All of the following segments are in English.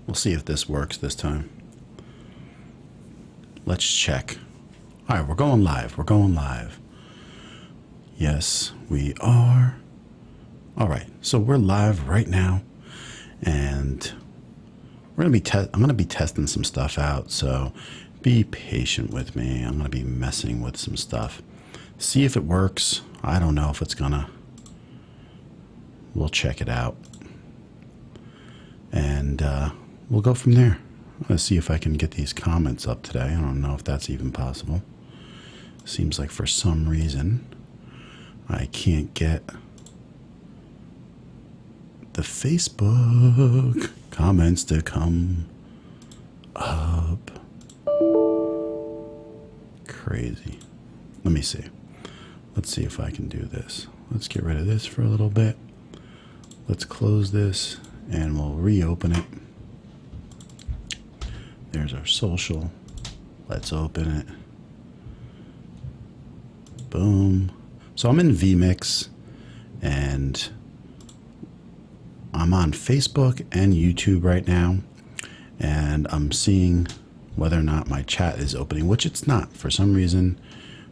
We'll see if this works this time. Let's check. All right, we're going live. We're going live. Yes, we are. All right, so we're live right now, and we're gonna be I'm gonna be testing some stuff out. So be patient with me. I'm gonna be messing with some stuff. See if it works. I don't know if it's gonna. We'll check it out, and we'll go from there. I'm gonna see if I can get these comments up today. I don't know if that's even possible. Seems like for some reason I can't get the Facebook comments to come up. Crazy. Let me see. Let's see if I can do this. Let's get rid of this for a little bit. Let's close this and we'll reopen it. There's our social. Let's open it. Boom. So I'm in Vmix and I'm on Facebook and YouTube right now, and I'm seeing whether or not my chat is opening, which it's not. For some reason,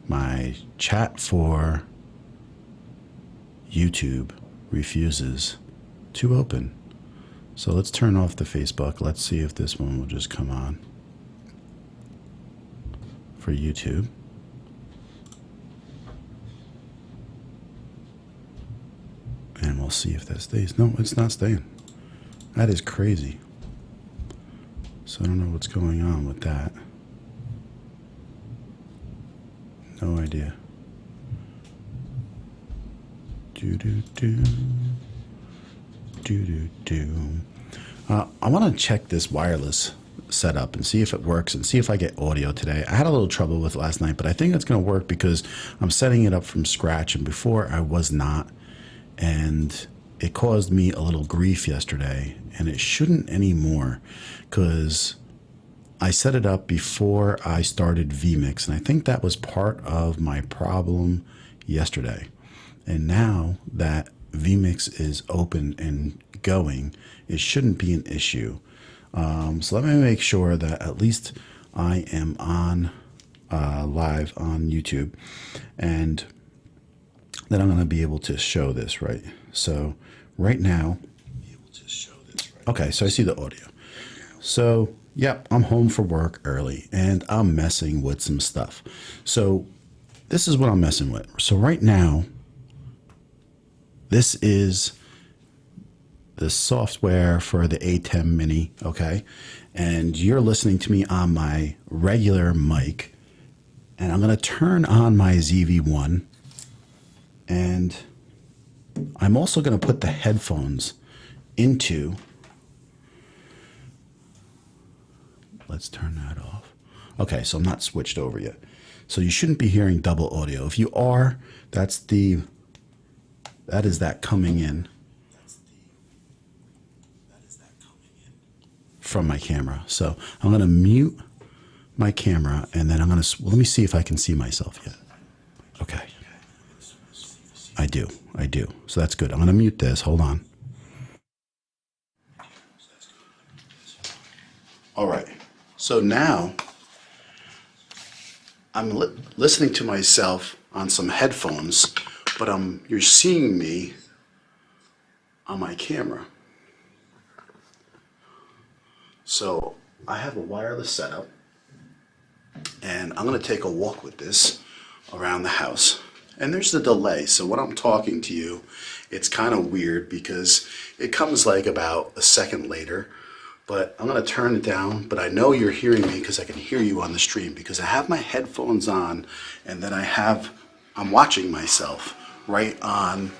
my chat for YouTube refuses to open. So let's turn off the Facebook. Let's see if this one will just come on for YouTube. And we'll see if that stays. No, it's not staying. That is crazy. So I don't know what's going on with that. No idea. I want to check this wireless setup and see if it works and see if I get audio today. I had a little trouble with it last night, but I think it's going to work because I'm setting it up from scratch, and before I was not. And it caused me a little grief yesterday, and it shouldn't anymore because I set it up before I started Vmix, and I think that was part of my problem yesterday. And now that Vmix is open and going, it shouldn't be an issue. So let me make sure that at least I am on live on YouTube, and then I'm going to be able to show this, right? So right now, okay, so I see the audio. So, yep, I'm home for work early, and I'm messing with some stuff. So this is what I'm messing with. So right now, this is the software for the A10 Mini, okay? And you're listening to me on my regular mic, and I'm going to turn on my ZV-1. And I'm also going to put the headphones into, let's turn that off. Okay, so I'm not switched over yet. So you shouldn't be hearing double audio. If you are, that is that coming in from my camera. So I'm going to mute my camera, and then I'm going to, let me see if I can see myself yet. Okay. I do. So that's good. I'm going to mute this. Hold on. All right. So now I'm listening to myself on some headphones, but you're seeing me on my camera. So I have a wireless setup, and I'm going to take a walk with this around the house. And there's the delay. So when I'm talking to you, it's kind of weird because it comes like about a second later. But I'm going to turn it down. But I know you're hearing me because I can hear you on the stream because I have my headphones on, and then I'm watching myself right on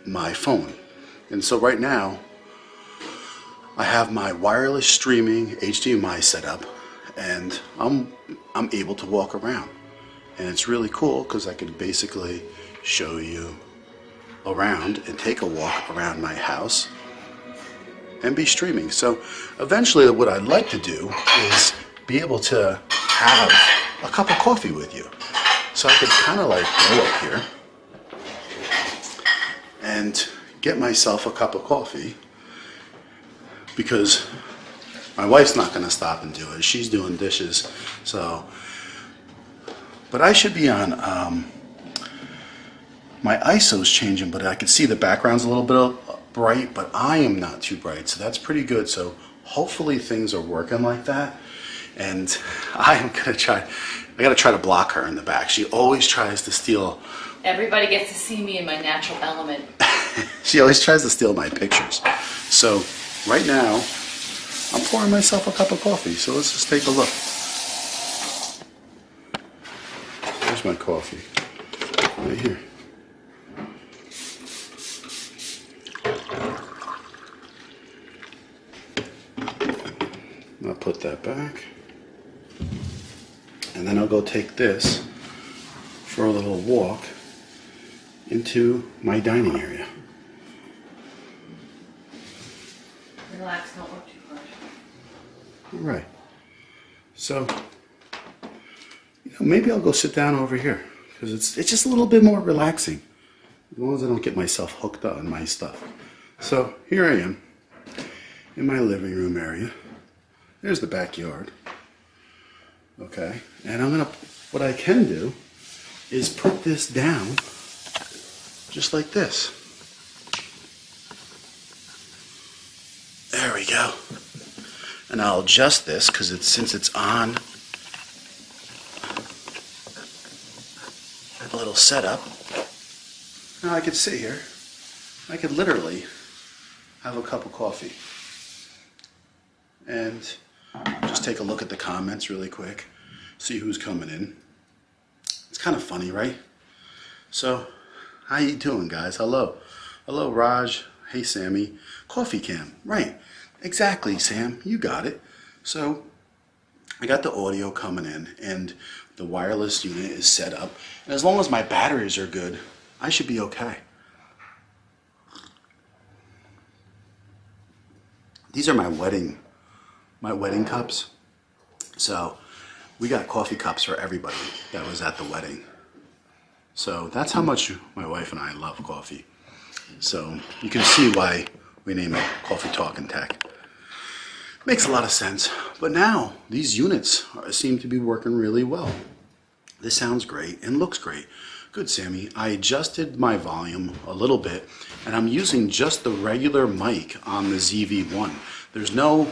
my phone. And so right now, I have my wireless streaming HDMI set up, and I'm able to walk around. And it's really cool because I can basically show you around and take a walk around my house and be streaming. So eventually what I'd like to do is be able to have a cup of coffee with you. So I could kind of like go up here and get myself a cup of coffee, because My wife's not going to stop and do it. She's doing dishes. So, but I should be on, my ISO's changing, but I can see the background's a little bit bright, but I am not too bright. So that's pretty good. So hopefully things are working like that. And I am going to try, I got to try to block her in the back. She always tries to steal. Everybody gets to see me in my natural element. She always tries to steal my pictures. So right now, I'm pouring myself a cup of coffee. So let's just take a look. Here's my coffee. Right here. I'll put that back. And then I'll go take this for a little walk into my dining area. Relax, don't work too hard. All right. So, maybe I'll go sit down over here because it's just a little bit more relaxing, as long as I don't get myself hooked on my stuff. So here I am in my living room area. There's the backyard. Okay, and what I can do is put this down just like this. There we go. And I'll adjust this because since it's on a little setup. Now I can sit here. I could literally have a cup of coffee and just take a look at the comments really quick, see who's coming in. It's kind of funny, right? So, how you doing, guys? Hello. Hello, Raj. Hey, Sammy. Coffee cam. Right. Exactly, Sam. You got it. So, I got the audio coming in, and the wireless unit is set up. And as long as my batteries are good, I should be okay. These are my wedding cups. So we got coffee cups for everybody that was at the wedding. So that's how much my wife and I love coffee. So you can see why we name it Coffee Talk and Tech. Makes a lot of sense. But now these units seem to be working really well. This sounds great and looks great. Good, Sammy. I adjusted my volume a little bit, and I'm using just the regular mic on the ZV-1. There's no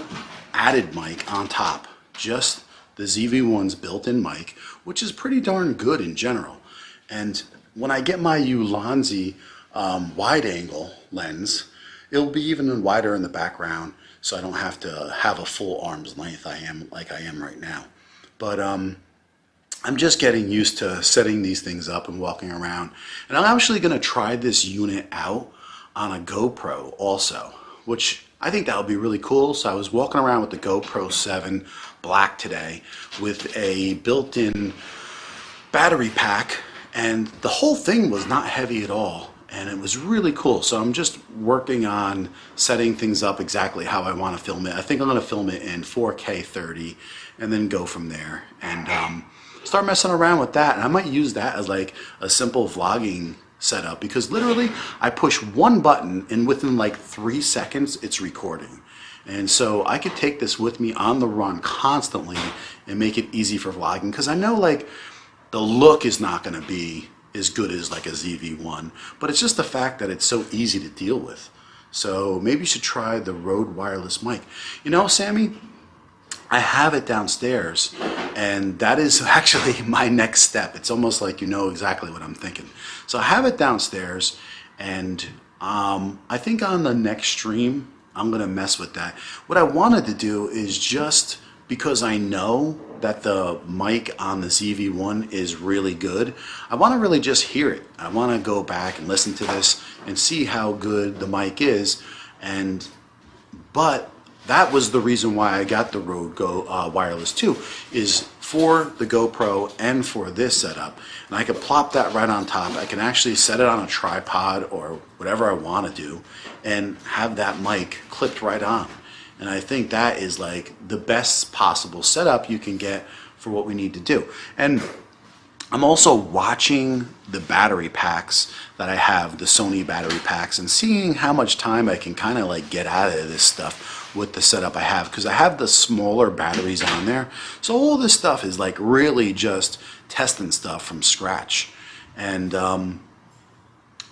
added mic on top, just the ZV-1's built-in mic, which is pretty darn good in general. And when I get my Ulanzi wide-angle lens, it'll be even wider in the background, so I don't have to have a full arm's length like I am right now. But I'm just getting used to setting these things up and walking around. And I'm actually going to try this unit out on a GoPro also, which I think that would be really cool. So I was walking around with the GoPro 7 Black today with a built-in battery pack, and the whole thing was not heavy at all. And it was really cool. So I'm just working on setting things up exactly how I want to film it. I think I'm going to film it in 4K 30 and then go from there. And start messing around with that, and I might use that as like a simple vlogging setup, because literally I push one button and within like 3 seconds it's recording. And so I could take this with me on the run constantly and make it easy for vlogging, because I know like the look is not going to be as good as like a ZV-1, but it's just the fact that it's so easy to deal with. So maybe you should try the Rode wireless mic. You know, Sammy, I have it downstairs, and that is actually my next step. It's almost like you know exactly what I'm thinking. So I have it downstairs, and I think on the next stream, I'm going to mess with that. What I wanted to do is just because I know that the mic on the ZV-1 is really good, I want to really just hear it. I want to go back and listen to this and see how good the mic is. But that was the reason why I got the Rode Go wireless too, is for the GoPro and for this setup. And I could plop that right on top. I can actually set it on a tripod or whatever I want to do and have that mic clipped right on. And I think that is like the best possible setup you can get for what we need to do. And I'm also watching the battery packs that I have, the Sony battery packs, and seeing how much time I can kind of like get out of this stuff with the setup I have, because I have the smaller batteries on there. So all this stuff is like really just testing stuff from scratch. And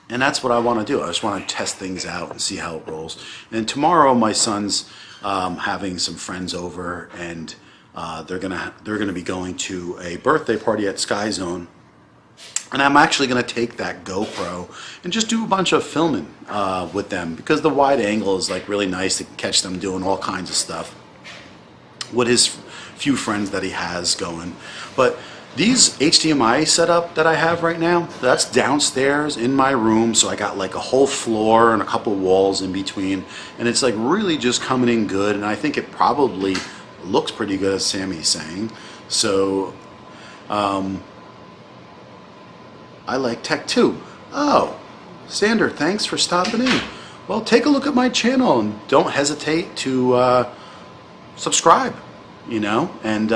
that's what I want to do. I just want to test things out and see how it rolls. And tomorrow my son's having some friends over, and they're gonna be going to a birthday party at Sky Zone. And I'm actually going to take that GoPro and just do a bunch of filming with them, because the wide angle is like really nice to catch them doing all kinds of stuff with his few friends that he has going. But these HDMI setup that I have right now, that's downstairs in my room, so I got like a whole floor and a couple walls in between, and it's like really just coming in good, and I think it probably looks pretty good, as Sammy's saying. So I like tech too. Oh, Sander, thanks for stopping in. Well, take a look at my channel and don't hesitate to subscribe, you know. And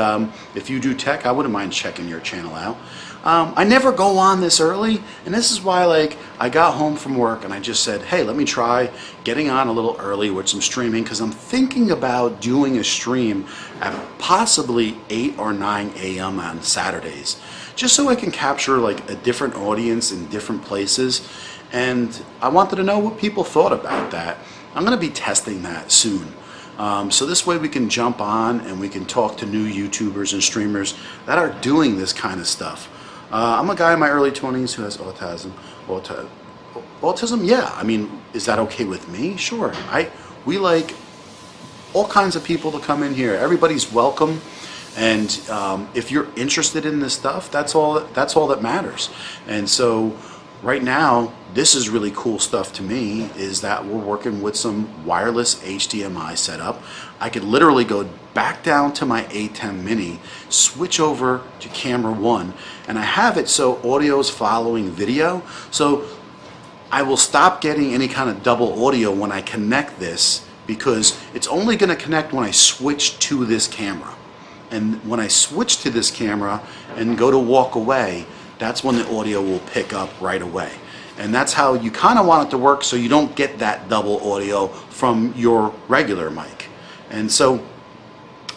if you do tech, I wouldn't mind checking your channel out. I never go on this early, and this is why, like, I got home from work and I just said, hey, let me try getting on a little early with some streaming, because I'm thinking about doing a stream at possibly 8 or 9 a.m. on Saturdays, just so I can capture like a different audience in different places. And I wanted to know what people thought about that. I'm going to be testing that soon. So this way we can jump on and we can talk to new YouTubers and streamers that are doing this kind of stuff. I'm a guy in my early 20s who has autism. Autism, yeah. I mean, is that okay with me? Sure. We like all kinds of people to come in here. Everybody's welcome. And if you're interested in this stuff, that's all that matters. And so right now, this is really cool stuff to me, is that we're working with some wireless HDMI setup. I could literally go back down to my A10 Mini, switch over to camera 1, and I have it so audio's following video. So I will stop getting any kind of double audio when I connect this, because it's only going to connect when I switch to this camera. And when I switch to this camera and go to walk away, that's when the audio will pick up right away. And that's how you kind of want it to work, so you don't get that double audio from your regular mic. And so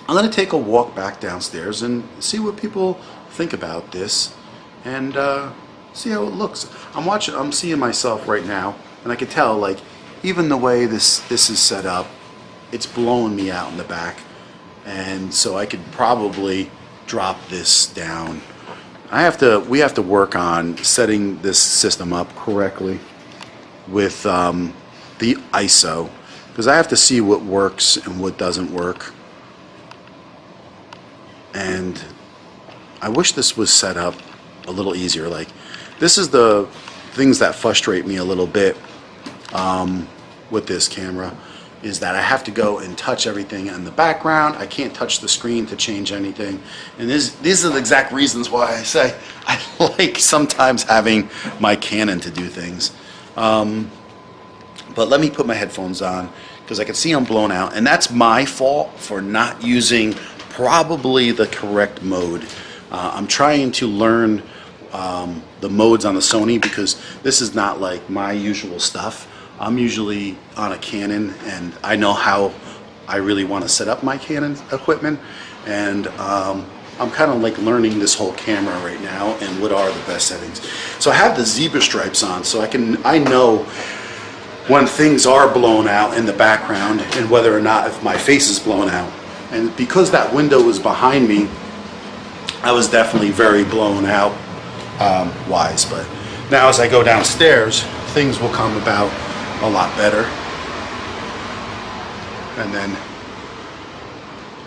I'm going to take a walk back downstairs and see what people think about this, and see how it looks. I'm seeing myself right now, and I can tell, like, even the way this is set up, it's blowing me out in the back. And so I could probably drop this down. We have to work on setting this system up correctly with the ISO, because I have to see what works and what doesn't work. And I wish this was set up a little easier. Like, this is the things that frustrate me a little bit with this camera, is that I have to go and touch everything in the background. I can't touch the screen to change anything. And these are the exact reasons why I say I like sometimes having my Canon to do things. But let me put my headphones on, because I can see I'm blown out. And that's my fault for not using probably the correct mode. I'm trying to learn the modes on the Sony, because this is not like my usual stuff. I'm usually on a Canon, and I know how I really want to set up my Canon equipment, and I'm kind of like learning this whole camera right now and what are the best settings. So I have the zebra stripes on, so I know when things are blown out in the background and whether or not if my face is blown out. And because that window was behind me, I was definitely very blown out wise. But now as I go downstairs, things will come about a lot better. And then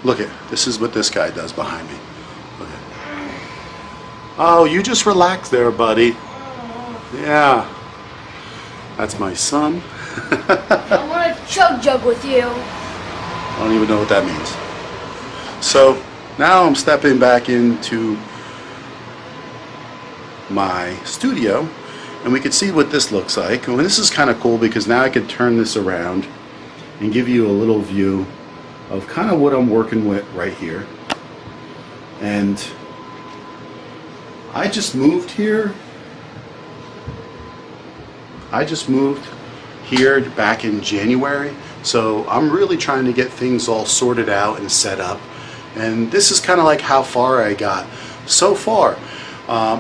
look at this is what this guy does behind me. Look at, oh, you just relax there, buddy. Yeah, that's my son. I want to chug jug with you. I don't even know what that means. So now I'm stepping back into my studio, and we can see what this looks like. And this is kind of cool, because now I can turn this around and give you a little view of kind of what I'm working with right here. And I just moved here. I just moved here back in January. So I'm really trying to get things all sorted out and set up. And this is kind of like how far I got so far.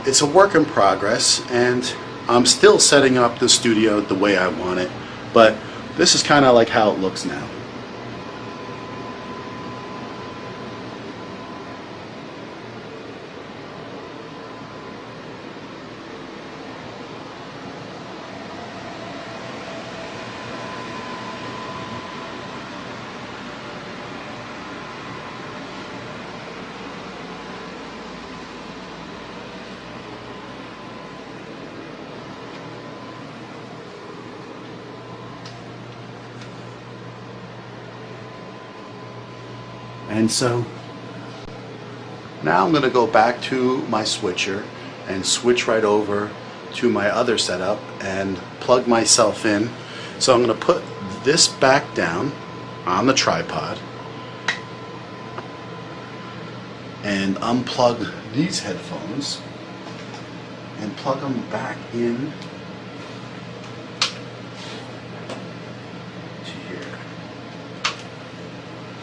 It's a work in progress, and I'm still setting up the studio the way I want it. But this is kind of like how it looks now. And so now I'm going to go back to my switcher and switch right over to my other setup and plug myself in. So I'm going to put this back down on the tripod and unplug these headphones and plug them back in to here.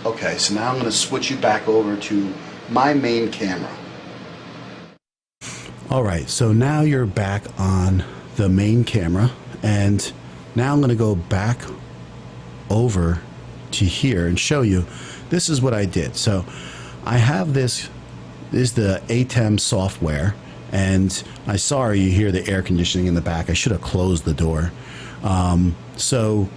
Okay, so now I'm going to switch you back over to my main camera. Alright, so now you're back on the main camera, and now I'm going to go back over to here and show you. This is what I did. So I have this is the ATEM software, and I'm sorry you hear the air conditioning in the back. I should have closed the door. So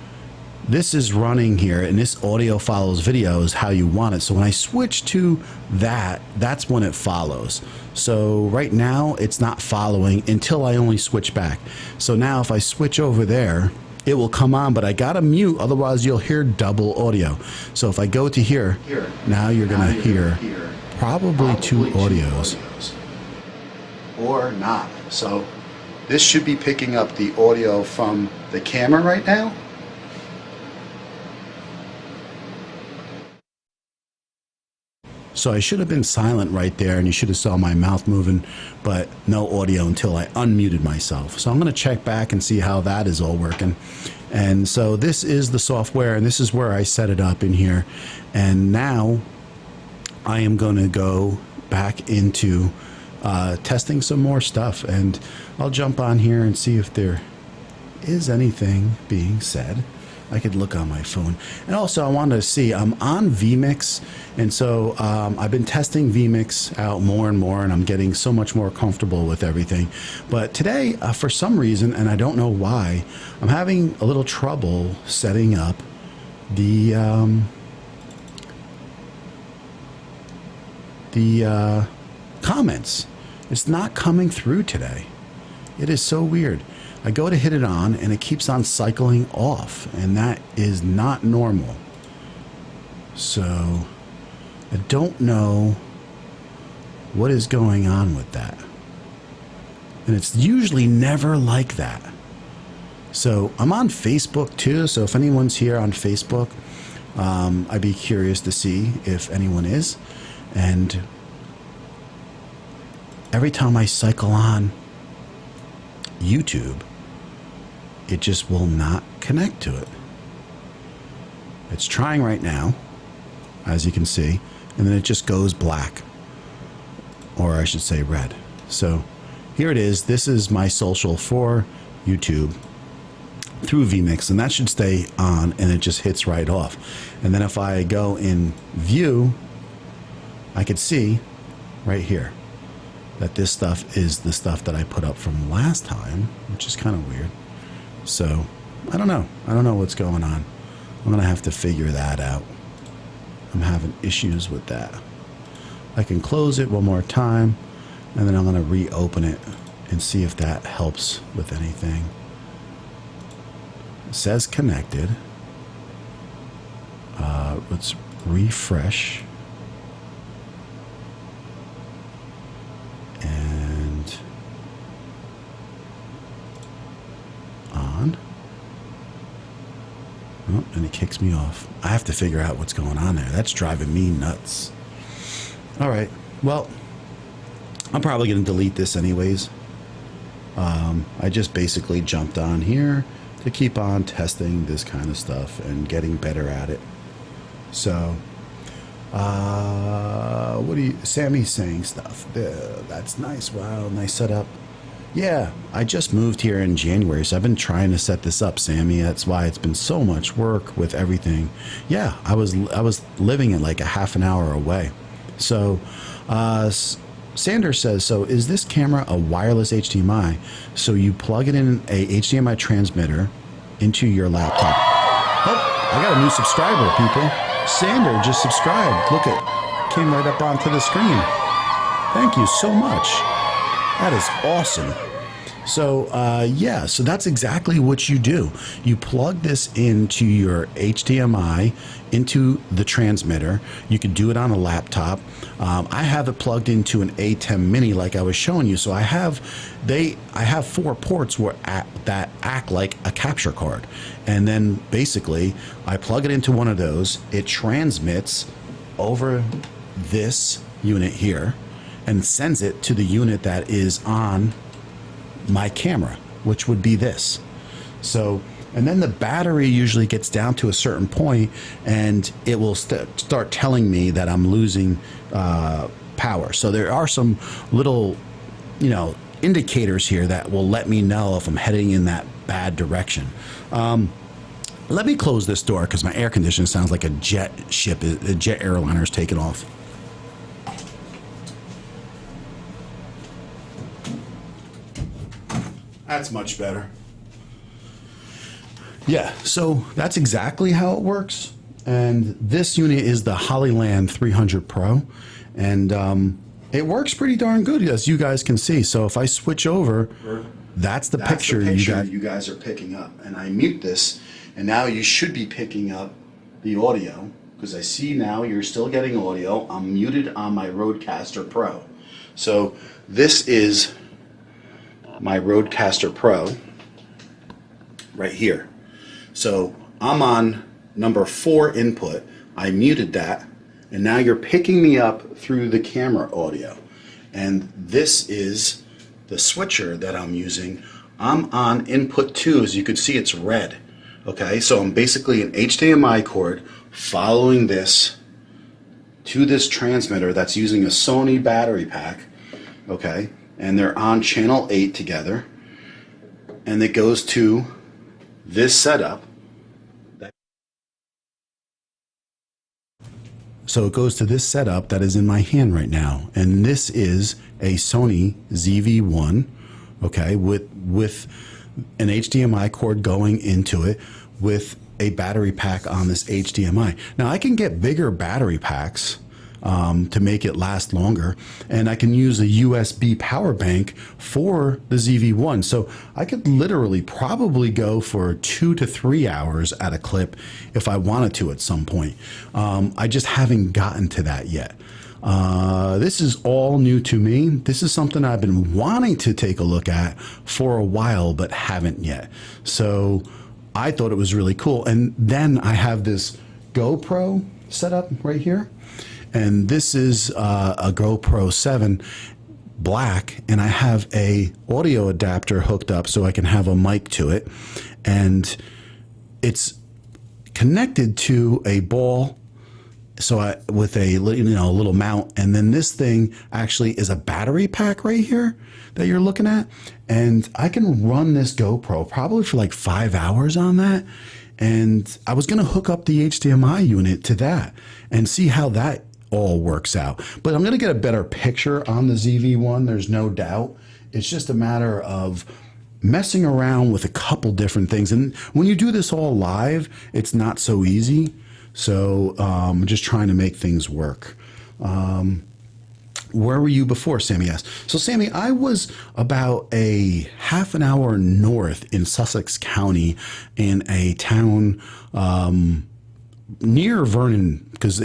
this is running here, and this audio follows video is how you want it. So when I switch to that, that's when it follows. So right now it's not following until I only switch back. So now if I switch over there, it will come on, but I gotta mute, otherwise you'll hear double audio. So if I go to here, now you're gonna hear probably two audios. Or not. So this should be picking up the audio from the camera right now. So I should have been silent right there, and you should have saw my mouth moving, but no audio until I unmuted myself. So I'm going to check back and see how that is all working. And so this is the software, and this is where I set it up in here. And now I am going to go back into testing some more stuff, and I'll jump on here and see if there is anything being said. I could look on my phone. And also I wanted to see, I'm on Vmix, and so I've been testing Vmix out more and more, and I'm getting so much more comfortable with everything. But today, for some reason, and I don't know why, I'm having a little trouble setting up the comments. It's not coming through today. It is so weird. I go to hit it on, and it keeps on cycling off, and that is not normal. So I don't know what is going on with that. And it's usually never like that. So I'm on Facebook too, so if anyone's here on Facebook, I'd be curious to see if anyone is. And every time I cycle on YouTube, it just will not connect to it. It's trying right now, as you can see, and then it just goes black, or I should say red. So here it is. This is my social for YouTube through Vmix, and that should stay on, and it just hits right off. And then if I go in view, I could see right here that this stuff is the stuff that I put up from last time, which is kind of weird. So I don't know. I don't know what's going on. I'm going to have to figure that out. I'm having issues with that. I can close it one more time, and then I'm going to reopen it and see if that helps with anything. It says connected. Let's refresh. And on. Oh, and it kicks me off. I have to figure out what's going on there. That's driving me nuts. All right. Well, I'm probably going to delete this anyways. I just basically jumped on here to keep on testing this kind of stuff and getting better at it. So, Sammy's saying stuff. That's nice. Wow, nice setup. Yeah, I just moved here in January, so I've been trying to set this up, Sammy. That's why it's been so much work with everything. Yeah, I was living it like a half an hour away. So, Sanders says, so is this camera a wireless HDMI? So you plug it in a HDMI transmitter into your laptop. Oh, I got a new subscriber, people. Sander just subscribed. Look, it came right up onto the screen. Thank you so much. That is awesome. So, yeah, so that's exactly what you do. You plug this into your HDMI, into the transmitter. You can do it on a laptop. I have it plugged into an A10 Mini like I was showing you. So I have 4 ports that act like a capture card. And then basically I plug it into one of those. It transmits over this unit here and sends it to the unit that is on my camera, which would be this. So, and then the battery usually gets down to a certain point and it will start telling me that I'm losing power. So there are some little, indicators here that will let me know if I'm heading in that bad direction. Let me close this door because my air conditioner sounds like a jet airliner is taking off. That's much better. Yeah, so that's exactly how it works. And this unit is the Hollyland 300 Pro. And it works pretty darn good, as you guys can see. So if I switch over, that's the picture you guys are picking up. And I mute this, and now you should be picking up the audio, because I see now you're still getting audio. I'm muted on my Rodecaster Pro. So this is my Rodecaster Pro right here. So I'm on number 4 input. I muted that, and now you're picking me up through the camera audio. And this is the switcher that I'm using. I'm on input 2. As you can see, it's red. Okay, so I'm basically an HDMI cord following this to this transmitter that's using a Sony battery pack. Okay, and they're on channel 8 together, and it goes to this setup. So it goes to this setup that is in my hand right now, and this is a Sony ZV-1, okay, with an HDMI cord going into it with a battery pack on this HDMI. Now I can get bigger battery packs to make it last longer, and I can use a USB power bank for the ZV-1. So I could literally probably go for 2 to 3 hours at a clip if I wanted to at some point. I just haven't gotten to that yet. This is all new to me. This is something I've been wanting to take a look at for a while, but haven't yet. So I thought it was really cool. And then I have this GoPro set up right here. And this is a GoPro 7 black, and I have a audio adapter hooked up so I can have a mic to it, and it's connected to a ball, so with a little mount. And then this thing actually is a battery pack right here that you're looking at, and I can run this GoPro probably for like 5 hours on that. And I was going to hook up the HDMI unit to that and see how that all works out. But I'm going to get a better picture on the ZV-1, there's no doubt. It's just a matter of messing around with a couple different things. And when you do this all live, it's not so easy. So I'm just trying to make things work. Where were you before, Sammy asked? So Sammy, I was about a half an hour north in Sussex County in a town near Vernon, because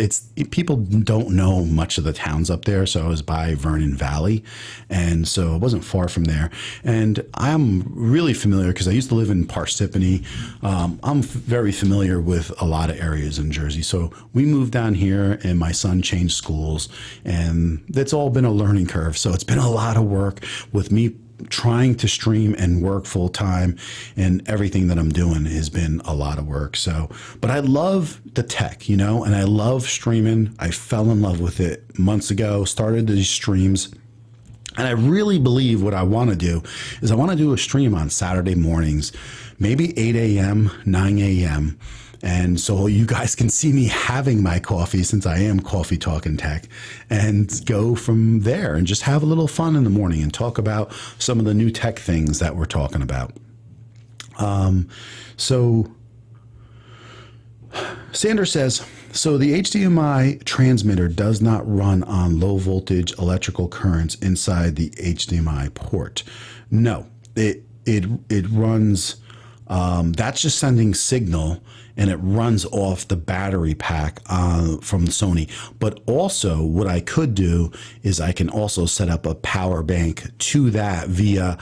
people don't know much of the towns up there. So I was by Vernon Valley, and so it wasn't far from there. And I'm really familiar because I used to live in Parsippany. I'm very familiar with a lot of areas in Jersey. So we moved down here, and my son changed schools, and it's all been a learning curve. So it's been a lot of work with me trying to stream and work full time, and everything that I'm doing has been a lot of work. So, but I love the tech, you know, and I love streaming. I fell in love with it months ago, started these streams. And I really believe what I want to do is I want to do a stream on Saturday mornings, maybe 8 a.m., 9 a.m., and so you guys can see me having my coffee, since I am Coffee Talking Tech, and go from there and just have a little fun in the morning and talk about some of the new tech things that we're talking about. So Sanders says, so the HDMI transmitter does not run on low voltage electrical currents inside the HDMI port. No, it runs, that's just sending signal, and it runs off the battery pack from Sony. But also what I could do is I can also set up a power bank to that via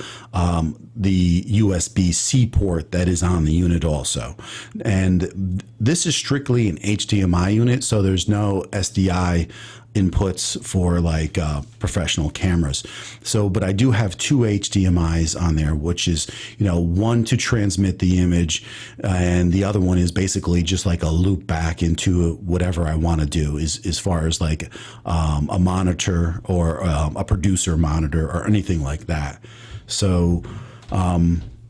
the USB-C port that is on the unit also. And this is strictly an HDMI unit, so there's no SDI inputs for like professional cameras. So, but I do have two HDMIs on there, which is, you know, one to transmit the image, and the other one is basically just like a loop back into whatever I want to do, as far as like a monitor or a producer monitor or anything like that. So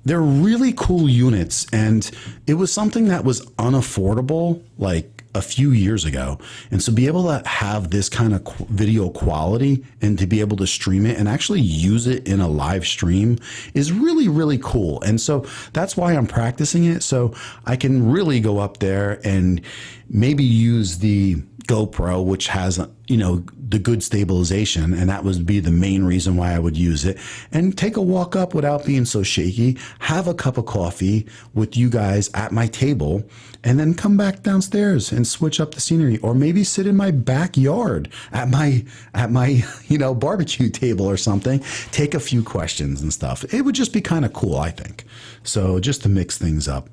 they're really cool units, and it was something that was unaffordable like a few years ago. And so be able to have this kind of video quality and to be able to stream it and actually use it in a live stream is really, really cool. And so that's why I'm practicing it. So I can really go up there and maybe use the GoPro, which has, you know, the good stabilization, and that would be the main reason why I would use it, and take a walk up without being so shaky, have a cup of coffee with you guys at my table, and then come back downstairs and switch up the scenery, or maybe sit in my backyard at my you know, barbecue table or something, take a few questions and stuff. It would just be kind of cool, I think. So just to mix things up.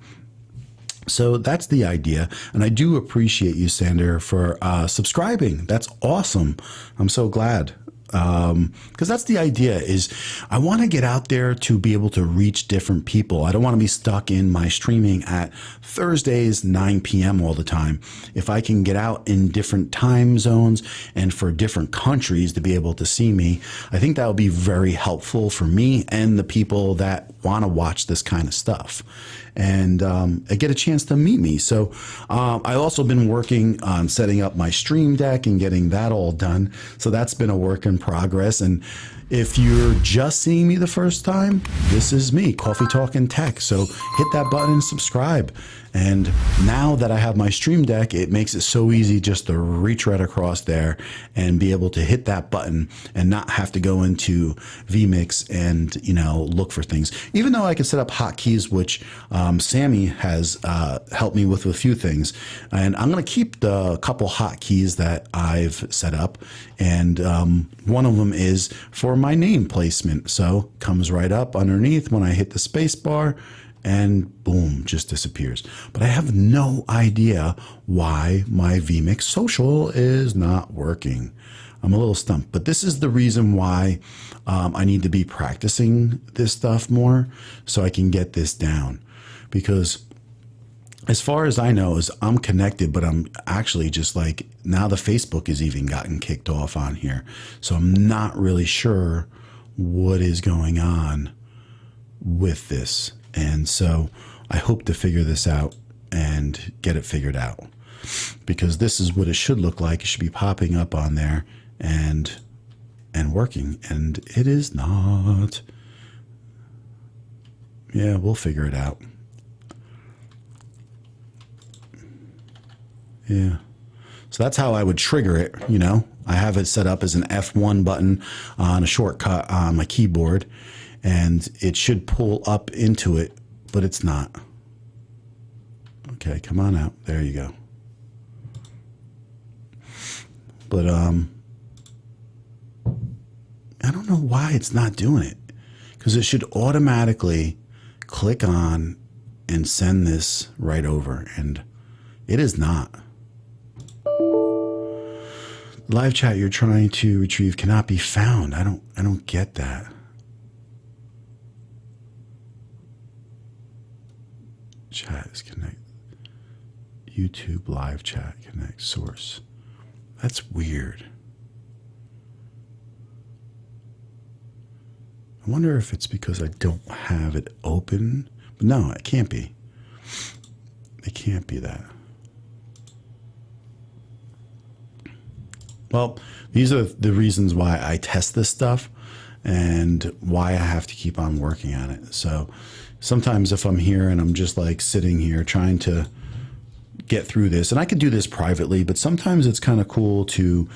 So that's the idea. And I do appreciate you, Sander, for subscribing. That's awesome. I'm so glad. Because that's the idea, is I want to get out there to be able to reach different people. I don't want to be stuck in my streaming at Thursdays, 9 p.m. all the time. If I can get out in different time zones and for different countries to be able to see me, I think that would be very helpful for me and the people that want to watch this kind of stuff, and get a chance to meet me. So I also been working on setting up my stream deck and getting that all done. So that's been a work in progress. And if you're just seeing me the first time, this is me, Coffee Talking Tech. So hit that button and subscribe. And now that I have my stream deck, it makes it so easy just to reach right across there and be able to hit that button and not have to go into Vmix and, you know, look for things. Even though I can set up hotkeys, which Sammy has helped me with a few things. And I'm going to keep the couple hotkeys that I've set up. And one of them is for my name placement. So comes right up underneath when I hit the space bar, and boom, just disappears. But I have no idea why my Vmix social is not working. I'm a little stumped, but this is the reason why I need to be practicing this stuff more so I can get this down. Because as far as I know, is I'm connected, but I'm actually just like, now the Facebook has even gotten kicked off on here. So I'm not really sure what is going on with this. And so I hope to figure this out and get it figured out, because this is what it should look like. It should be popping up on there and working, and it is not. Yeah, we'll figure it out. Yeah. So that's how I would trigger it, you know. I have it set up as an F1 button on a shortcut on my keyboard, and it should pull up into it, but it's not. Okay, come on out. There you go. But I don't know why it's not doing it, because it should automatically click on and send this right over, and it is not. Live chat you're trying to retrieve cannot be found. I don't get that. Chat is connect. YouTube live chat connect source. That's weird. I wonder if it's because I don't have it open. But no, it can't be. It can't be that. Well, these are the reasons why I test this stuff and why I have to keep on working on it. So sometimes if I'm here and I'm just like sitting here trying to get through this, and I could do this privately, but sometimes it's kind of cool to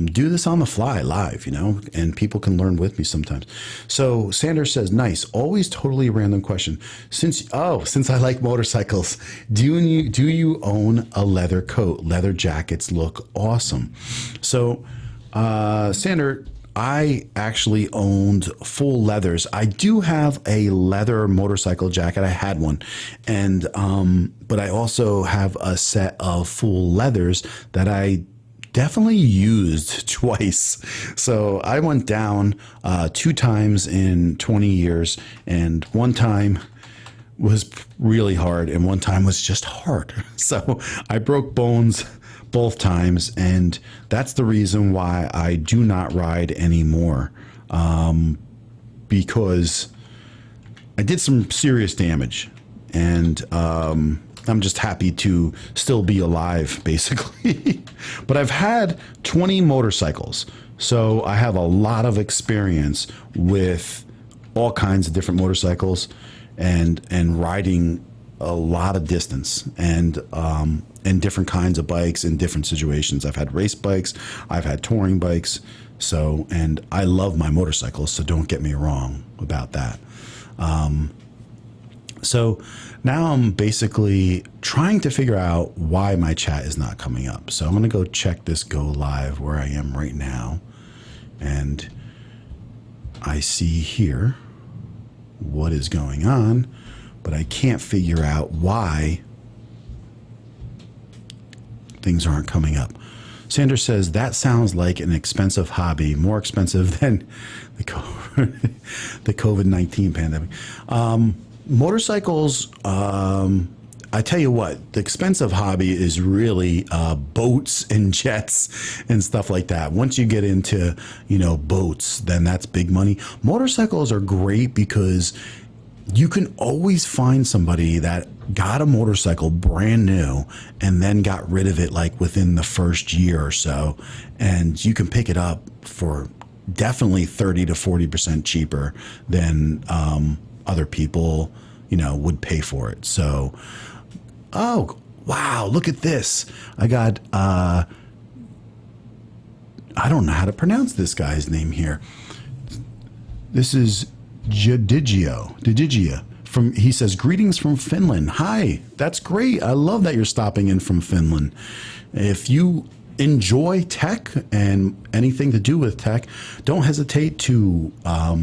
do this on the fly live, you know, and people can learn with me sometimes. So Sanders says, nice, always totally random question. Since I like motorcycles, do you own a leather coat? Leather jackets look awesome. So Sander, I actually owned full leathers. I do have a leather motorcycle jacket. I had one, and but I also have a set of full leathers that I definitely used twice. So I went down 2 times in 20 years, and one time was really hard, and one time was just hard. So I broke bones both times, and that's the reason why I do not ride anymore, because I did some serious damage, and I'm just happy to still be alive, basically. But I've had 20 motorcycles, so I have a lot of experience with all kinds of different motorcycles and riding a lot of distance and different kinds of bikes in different situations. I've had race bikes, I've had touring bikes, and I love my motorcycles, so don't get me wrong about that. So now I'm basically trying to figure out why my chat is not coming up. So I'm going to go check this go live where I am right now, and I see here what is going on, but I can't figure out why things aren't coming up. Sanders says, that sounds like an expensive hobby, more expensive than the COVID-19 pandemic. Motorcycles, I tell you what, the expensive hobby is really boats and jets and stuff like that. Once you get into, boats, then that's big money. Motorcycles are great because you can always find somebody that got a motorcycle brand new and then got rid of it like within the first year or so, and you can pick it up for definitely 30 to 40% cheaper than other people would pay for it. So oh wow, look at this. I got I don't know how to pronounce this guy's name here. This is Digia he says, greetings from Finland. Hi, that's great. I love that you're stopping in from Finland. If you enjoy tech and anything to do with tech, don't hesitate to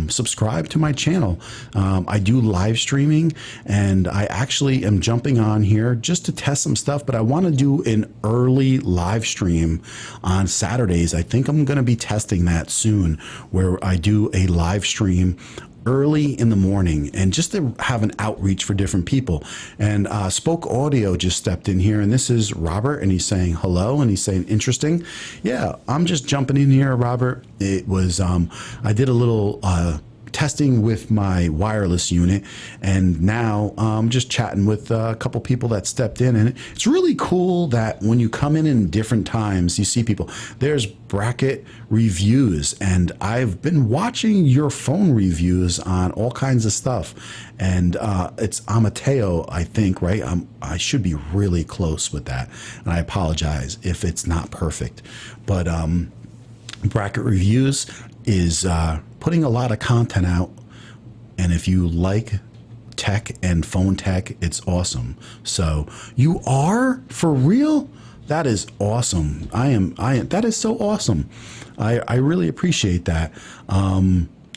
subscribe to my channel. I do live streaming, and I actually am jumping on here just to test some stuff, but I want to do an early live stream on Saturdays. I think I'm going to be testing that soon, where I do a live stream early in the morning and just to have an outreach for different people. And Spoke Audio just stepped in here, and this is Robert, and he's saying hello, and he's saying interesting. Yeah, I'm just jumping in here, Robert. It was I did a little testing with my wireless unit, and now I'm just chatting with a couple people that stepped in, and it's really cool that when you come in different times, you see people. There's Bracket Reviews, and I've been watching your phone reviews on all kinds of stuff, and it's Amateo, I think, right? I should be really close with that, and I apologize if it's not perfect, but Bracket Reviews is putting a lot of content out, and if you like tech and phone tech, it's awesome. So you are for real? That is awesome. I am that is so awesome. I really appreciate that.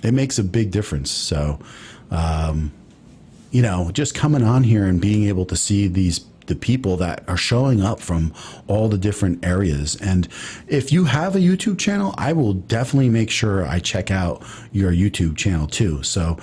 It makes a big difference. So just coming on here and being able to see these the people that are showing up from all the different areas. And if you have a YouTube channel, I will definitely make sure I check out your YouTube channel too. So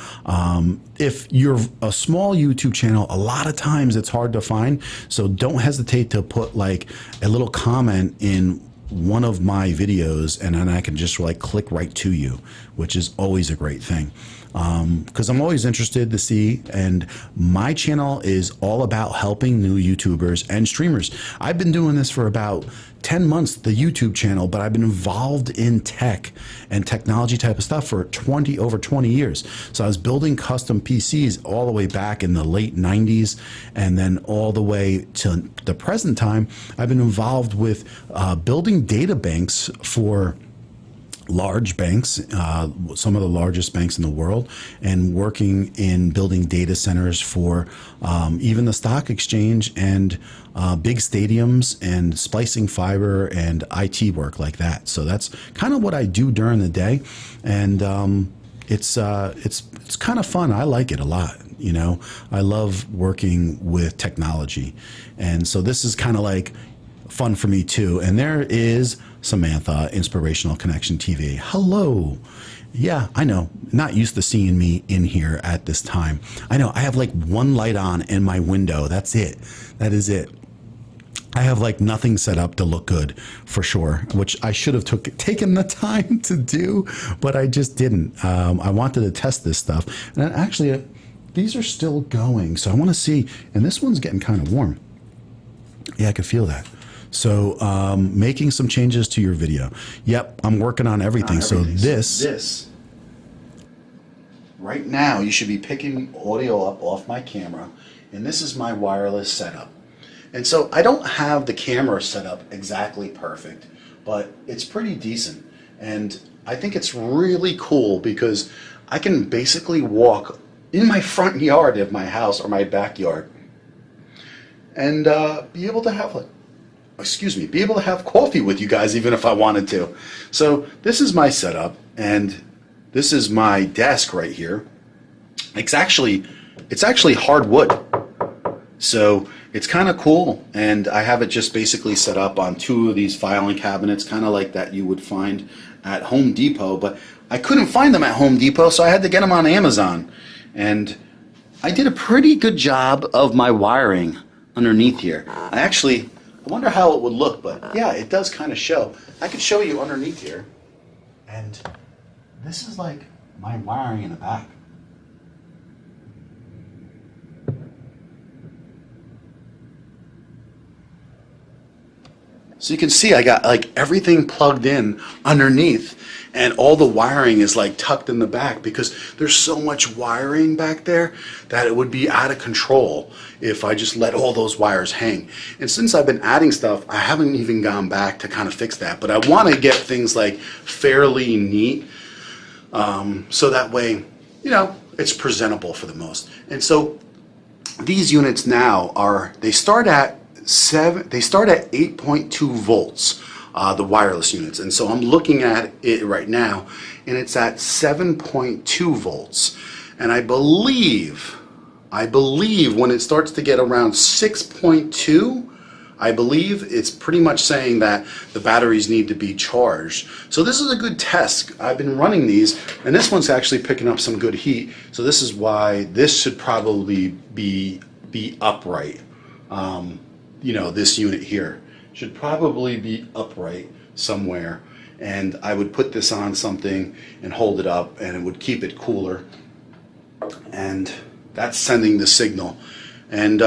if you're a small YouTube channel, a lot of times it's hard to find. So don't hesitate to put like a little comment in one of my videos, and then I can just like click right to you, which is always a great thing. Because I'm always interested to see, and my channel is all about helping new YouTubers and streamers. I've been doing this for about 10 months, the YouTube channel, but I've been involved in tech and technology type of stuff for over 20 years. So I was building custom PCs all the way back in the late 90s, and then all the way to the present time, I've been involved with building data banks for large banks, some of the largest banks in the world, and working in building data centers for even the stock exchange and big stadiums and splicing fiber and IT work like that. So that's kind of what I do during the day, and it's kind of fun. I like it a lot. You know, I love working with technology, and so this is kind of like fun for me too. And there is Samantha, Inspirational Connection TV. Hello. Yeah, I know. Not used to seeing me in here at this time. I know. I have like one light on in my window. That's it. That is it. I have like nothing set up to look good for sure, which I should have taken the time to do, but I just didn't. I wanted to test this stuff. And actually, these are still going. So I want to see. And this one's getting kind of warm. Yeah, I can feel that. So making some changes to your video. Yep, I'm working on everything. So this right now, you should be picking audio up off my camera, and this is my wireless setup. And so I don't have the camera set up exactly perfect, but it's pretty decent. And I think it's really cool because I can basically walk in my front yard of my house or my backyard and be able to have be able to have coffee with you guys even if I wanted to. So this is my setup, and this is my desk right here. It's actually hardwood, so it's kind of cool, and I have it just basically set up on two of these filing cabinets, kind of like that you would find at Home Depot, but I couldn't find them at Home Depot, so I had to get them on Amazon. And I did a pretty good job of my wiring underneath here. I wonder how it would look, but yeah, it does kind of show. I could show you underneath here. And this is like my wiring in the back. So you can see I got like everything plugged in underneath, and all the wiring is like tucked in the back because there's so much wiring back there that it would be out of control if I just let all those wires hang. And since I've been adding stuff, I haven't even gone back to kind of fix that, but I want to get things like fairly neat, so that way, you know, it's presentable for the most. And so these units now they start at 8.2 volts, the wireless units. And so I'm looking at it right now, and it's at 7.2 volts. And I believe when it starts to get around 6.2, I believe it's pretty much saying that the batteries need to be charged. So this is a good test. I've been running these, and this one's actually picking up some good heat. So this is why this should probably be upright. You know, this unit here should probably be upright somewhere, and I would put this on something and hold it up, and it would keep it cooler, and that's sending the signal. And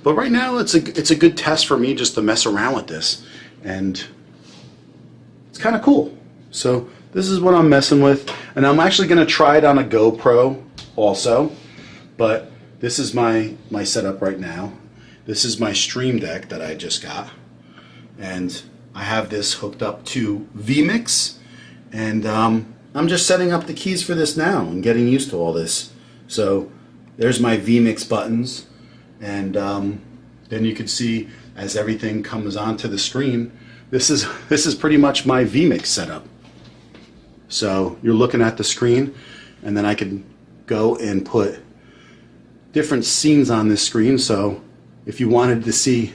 but right now it's a good test for me just to mess around with this, and it's kind of cool. So this is what I'm messing with, and I'm actually going to try it on a GoPro also, but this is my setup right now. This is my Stream Deck that I just got, and I have this hooked up to Vmix, and I'm just setting up the keys for this now and getting used to all this. So there's my Vmix buttons, and then you can see as everything comes onto the screen, this is pretty much my Vmix setup. So you're looking at the screen, and then I can go and put different scenes on this screen. So if you wanted to see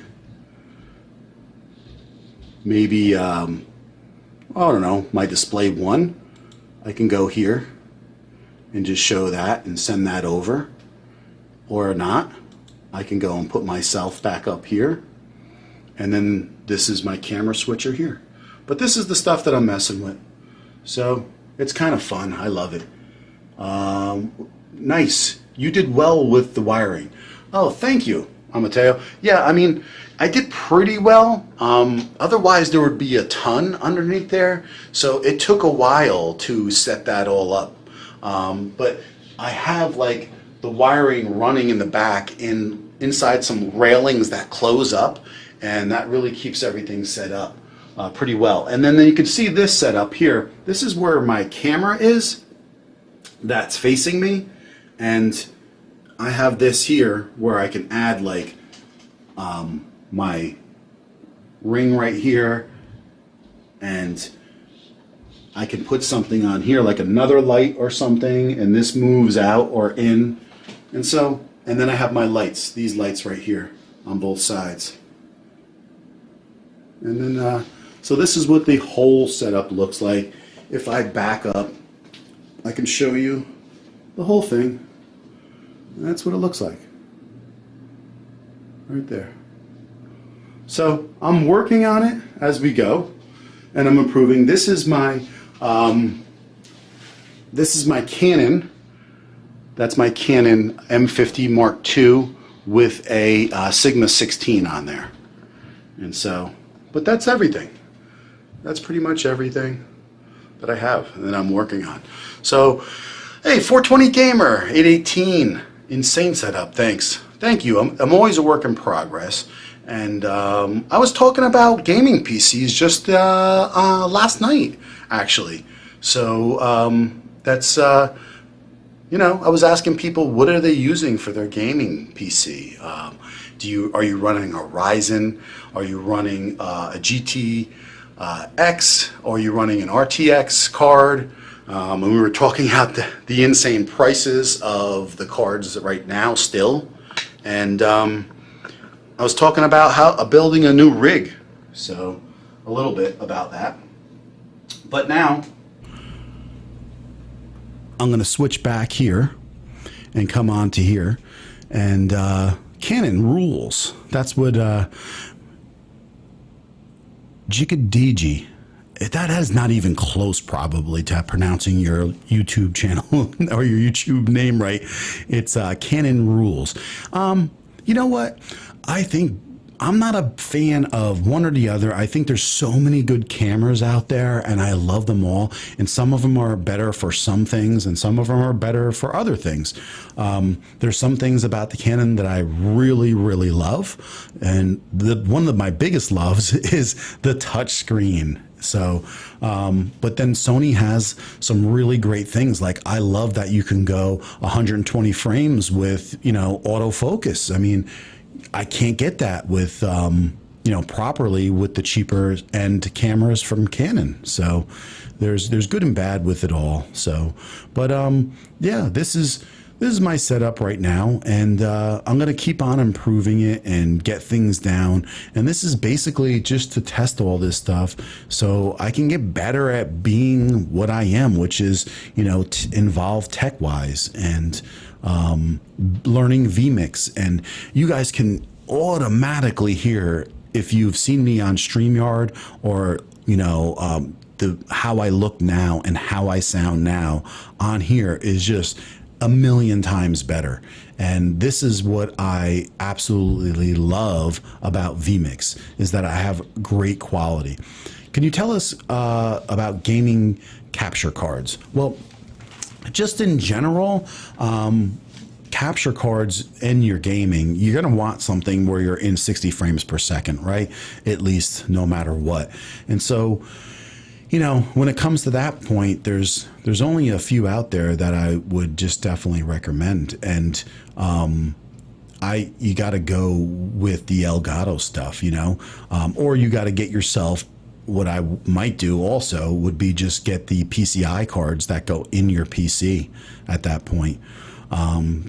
maybe, I don't know, my display 1, I can go here and just show that and send that over. Or not, I can go and put myself back up here. And then this is my camera switcher here. But this is the stuff that I'm messing with. So it's kind of fun. I love it. Nice. You did well with the wiring. Oh, thank you, Amateo. Yeah, I mean, I did pretty well. Otherwise, there would be a ton underneath there. So it took a while to set that all up. But I have like the wiring running in the back inside some railings that close up, and that really keeps everything set up pretty well. And then you can see this setup here. This is where my camera is. That's facing me, and I have this here where I can add like my ring right here, and I can put something on here like another light or something, and this moves out or in. And so, and then I have my lights, these lights right here on both sides. And then, so this is what the whole setup looks like. If I back up, I can show you the whole thing. And that's what it looks like. Right there. So I'm working on it as we go, and I'm improving. This is my Canon. That's my Canon M50 Mark II with a Sigma 16 on there. And so, but that's everything. That's pretty much everything that I have and that I'm working on. So, hey, 420 Gamer, 818, insane setup, thanks. Thank you. I'm always a work in progress. And I was talking about gaming PCs just last night, actually. So that's, you know, I was asking people, what are they using for their gaming PC? Are you running a Ryzen? Are you running a GT X? Or are you running an RTX card? And we were talking about the insane prices of the cards right now still. And I was talking about building a new rig. So a little bit about that. But now I'm going to switch back here and come on to here. And Canon rules. That's what Jikadiji. That is not even close, probably, to pronouncing your YouTube channel or your YouTube name right. It's Canon rules. You know what? I think I'm not a fan of one or the other. I think there's so many good cameras out there, and I love them all. And some of them are better for some things, and some of them are better for other things. There's some things about the Canon that I really, really love. And one of my biggest loves is the touch screen. So, but then Sony has some really great things. Like, I love that you can go 120 frames with, autofocus. I mean, I can't get that with, properly with the cheaper end cameras from Canon. So there's good and bad with it all. So, but, yeah, this is my setup right now, and I'm going to keep on improving it and get things down. And this is basically just to test all this stuff so I can get better at being what I am, which is, involved tech-wise and learning Vmix. And you guys can automatically hear, if you've seen me on StreamYard or, how I look now and how I sound now on here is just a million times better. And this is what I absolutely love about Vmix, is that I have great quality. Can you tell us about gaming capture cards? Well, just in general, capture cards in your gaming, you're going to want something where you're in 60 frames per second, right? At least, no matter what. And so, when it comes to that point, there's only a few out there that I would just definitely recommend. And you got to go with the Elgato stuff, or you got to get yourself, what I might do also would be just get the PCI cards that go in your PC at that point.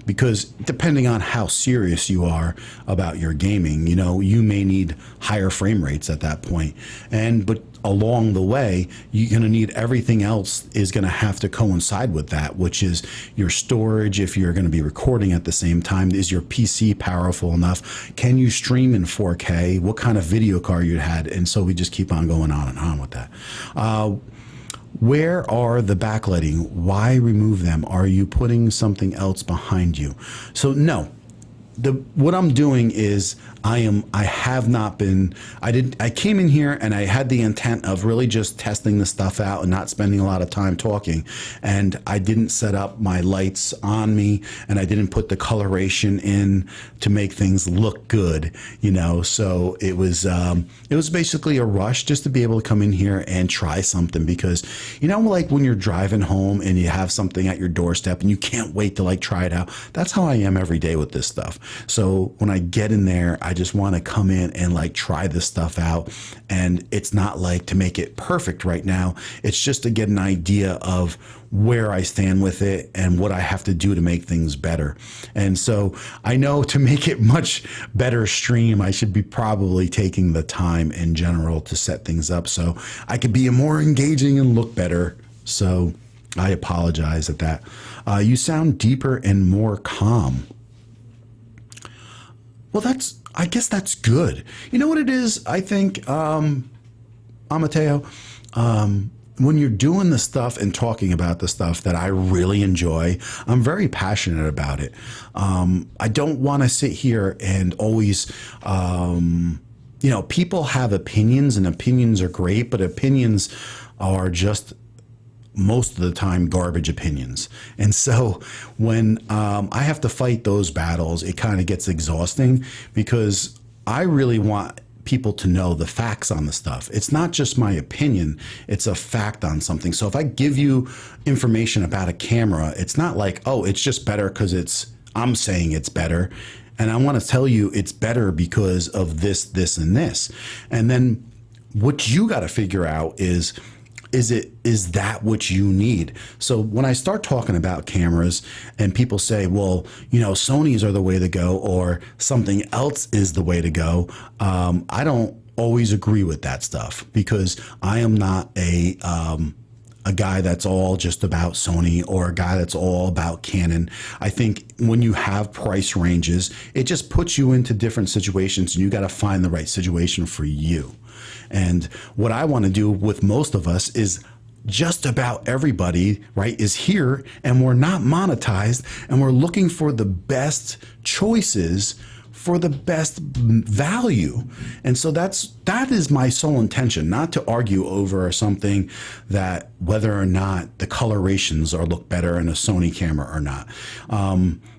because depending on how serious you are about your gaming, you know, you may need higher frame rates at that point. But along the way, you're going to need everything else is going to have to coincide with that, which is your storage. If you're going to be recording at the same time, is your PC powerful enough? Can you stream in 4K? What kind of video card you had? And so we just keep on going on and on with that. Where are the backlighting? Why remove them? Are you putting something else behind you? So no. What I'm doing is I came in here and I had the intent of really just testing the stuff out and not spending a lot of time talking. And I didn't set up my lights on me and I didn't put the coloration in to make things look good, you know. So it was basically a rush just to be able to come in here and try something, because, you know, like when you're driving home and you have something at your doorstep and you can't wait to like try it out. That's how I am every day with this stuff. So when I get in there, I just want to come in and like try this stuff out. And it's not like to make it perfect right now. It's just to get an idea of where I stand with it and what I have to do to make things better. And so I know to make it much better stream, I should be probably taking the time in general to set things up so I could be more engaging and look better. So I apologize at that. You sound deeper and more calm. Well, I guess that's good. You know what it is? I think, Amateo, when you're doing the stuff and talking about the stuff that I really enjoy, I'm very passionate about it. I don't want to sit here and always, you know, people have opinions and opinions are great, but opinions are just most of the time garbage opinions. And so when I have to fight those battles, it kind of gets exhausting, because I really want people to know the facts on the stuff. It's not just my opinion, it's a fact on something. So if I give you information about a camera, it's not like, oh, it's just better because I'm saying it's better. And I want to tell you it's better because of this, this, and this. And then what you got to figure out is that what you need? So when I start talking about cameras and people say, well, you know, Sony's are the way to go or something else is the way to go, I don't always agree with that stuff, because I am not a guy that's all just about Sony or a guy that's all about Canon. I think when you have price ranges, it just puts you into different situations and you got to find the right situation for you. And what I want to do with most of us is just about everybody, right, is here and we're not monetized and we're looking for the best choices for the best value. And so that is my sole intention, not to argue over something that whether or not the colorations look better in a Sony camera or not.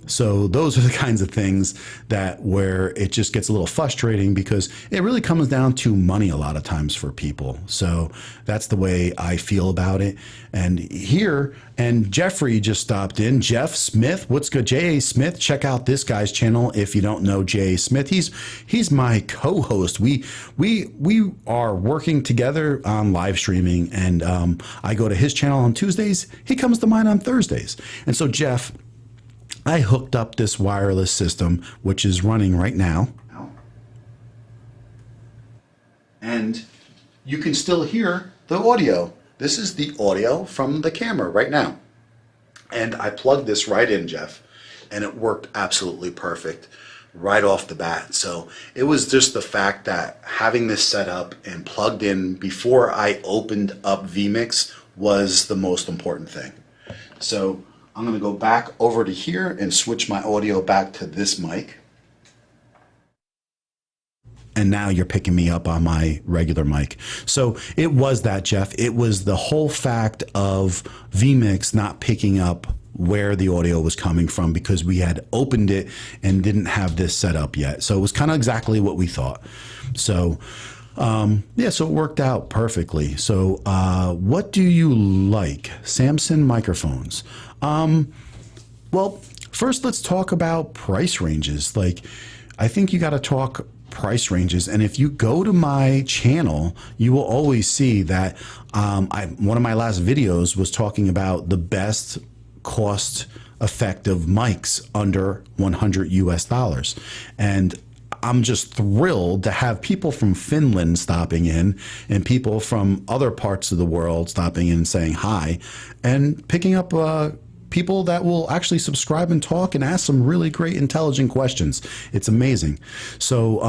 So those are the kinds of things that where it just gets a little frustrating, because it really comes down to money a lot of times for people. So that's the way I feel about it. And here, and Jeffrey just stopped in. Jeff Smith, what's good? J.A. Smith, check out this guy's channel if you don't know J.A. Smith. He's my co-host. We are working together on live streaming, and I go to his channel on Tuesdays. He comes to mine on Thursdays. And so Jeff, I hooked up this wireless system, which is running right now. And you can still hear the audio. This is the audio from the camera right now. And I plugged this right in, Jeff, and it worked absolutely perfect right off the bat. So it was just the fact that having this set up and plugged in before I opened up Vmix was the most important thing. So I'm going to go back over to here and switch my audio back to this mic. And now you're picking me up on my regular mic. So it was that, Jeff. It was the whole fact of Vmix not picking up where the audio was coming from because we had opened it and didn't have this set up yet. So it was kind of exactly what we thought. So yeah, so it worked out perfectly. So what do you like? Samsung microphones. Well, first let's talk about price ranges. Like, I think you got to talk price ranges. And if you go to my channel, you will always see that one of my last videos was talking about the best cost effective mics under 100 US dollars. And I'm just thrilled to have people from Finland stopping in and people from other parts of the world stopping in and saying hi and picking up people that will actually subscribe and talk and ask some really great, intelligent questions. It's amazing. So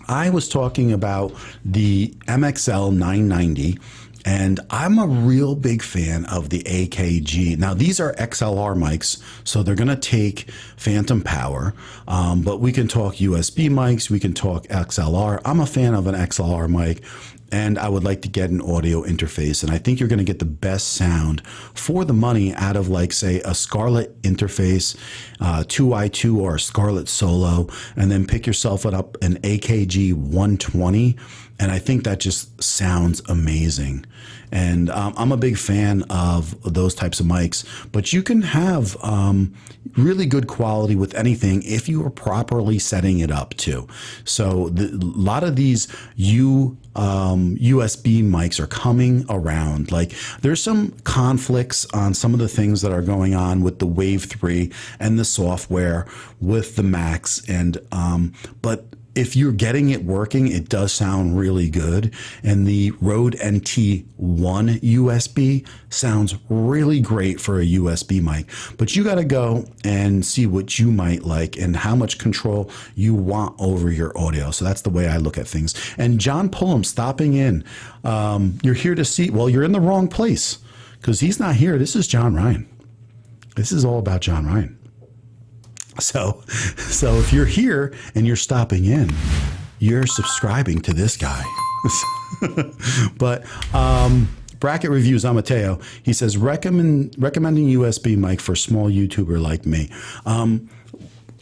I was talking about the MXL 990. And I'm a real big fan of the AKG. Now, these are XLR mics, so they're going to take phantom power, but we can talk USB mics, we can talk XLR. I'm a fan of an XLR mic, and I would like to get an audio interface. And I think you're going to get the best sound for the money out of, like, say, a Scarlett interface, 2i2 or a Scarlett Solo, and then pick yourself up an AKG 120. And I think that just sounds amazing. And I'm a big fan of those types of mics, but you can have really good quality with anything if you are properly setting it up too. So a lot of these USB mics are coming around. Like, there's some conflicts on some of the things that are going on with the Wave 3 and the software with the Macs. And but if you're getting it working, it does sound really good. And the Rode NT1 USB sounds really great for a USB mic. But you got to go and see what you might like and how much control you want over your audio. So that's the way I look at things. And John Pullum stopping in. You're here to see, well, you're in the wrong place because he's not here. This is John Ryan. This is all about John Ryan. So if you're here and you're stopping in, you're subscribing to this guy. But Bracket Reviews Amateo, he says, recommending USB mic for small YouTuber like me.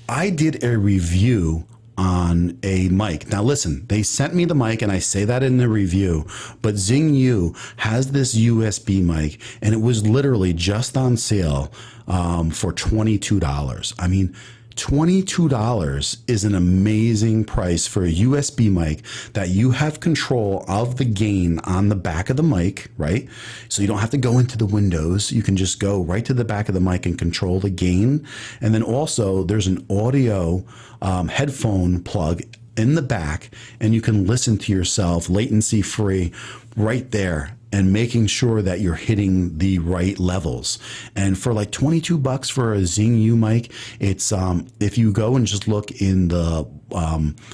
I did a review on a mic. Now listen, they sent me the mic and I say that in the review, but Xingyu has this USB mic and it was literally just on sale for $22. I mean, $22 is an amazing price for a USB mic that you have control of the gain on the back of the mic, right? So you don't have to go into the windows. You can just go right to the back of the mic and control the gain. And then also there's an audio headphone plug in the back, and you can listen to yourself latency free right there and making sure that you're hitting the right levels. And for like $22 for a Xingyu mic, it's if you go and just look in the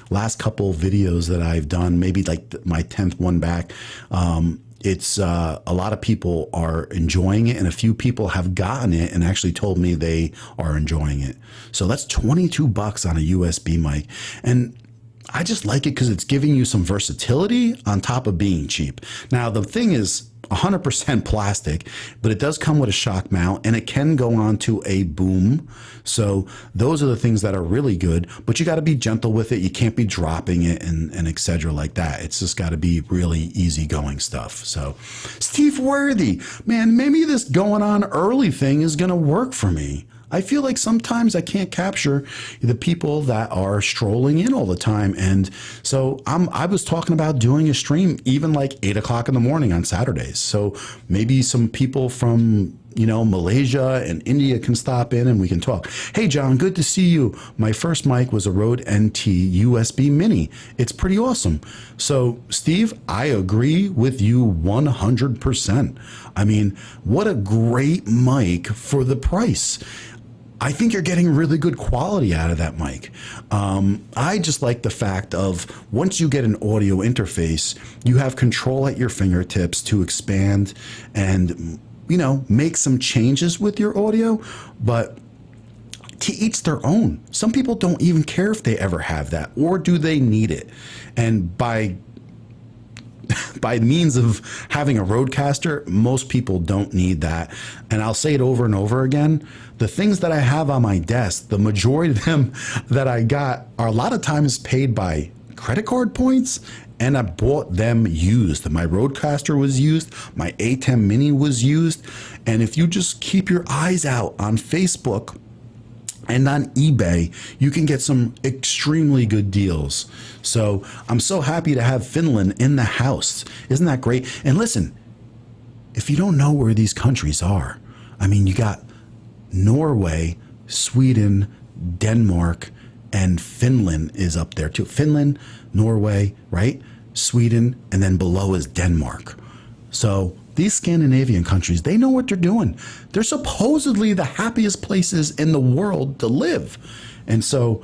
last couple videos that I've done, maybe like my 10th one back, it's a lot of people are enjoying it, and a few people have gotten it and actually told me they are enjoying it. So that's $22 on a USB mic. And I just like it because it's giving you some versatility on top of being cheap. Now, the thing is 100% plastic, but it does come with a shock mount and it can go onto a boom. So those are the things that are really good, but you got to be gentle with it. You can't be dropping it and et cetera like that. It's just got to be really easygoing stuff. So Steve Worthy, man, maybe this going on early thing is going to work for me. I feel like sometimes I can't capture the people that are strolling in all the time. And so I was talking about doing a stream even like 8 o'clock in the morning on Saturdays. So maybe some people from, Malaysia and India can stop in and we can talk. Hey, John, good to see you. My first mic was a Rode NT USB Mini. It's pretty awesome. So, Steve, I agree with you 100%. I mean, what a great mic for the price. I think you're getting really good quality out of that mic. I just like the fact of once you get an audio interface, you have control at your fingertips to expand and, make some changes with your audio, but to each their own. Some people don't even care if they ever have that, or do they need it? And by means of having a Rodecaster, most people don't need that. And I'll say it over and over again. The things that I have on my desk, the majority of them that I got are a lot of times paid by credit card points, and I bought them used. My Rodecaster was used. My A10 Mini was used. And if you just keep your eyes out on Facebook and on eBay, you can get some extremely good deals. So I'm so happy to have Finland in the house. Isn't that great? And listen, if you don't know where these countries are, I mean, you got Norway, Sweden, Denmark, and Finland is up there too. Finland, Norway, right? Sweden, and then below is Denmark. So these Scandinavian countries, they know what they're doing. They're supposedly the happiest places in the world to live. And so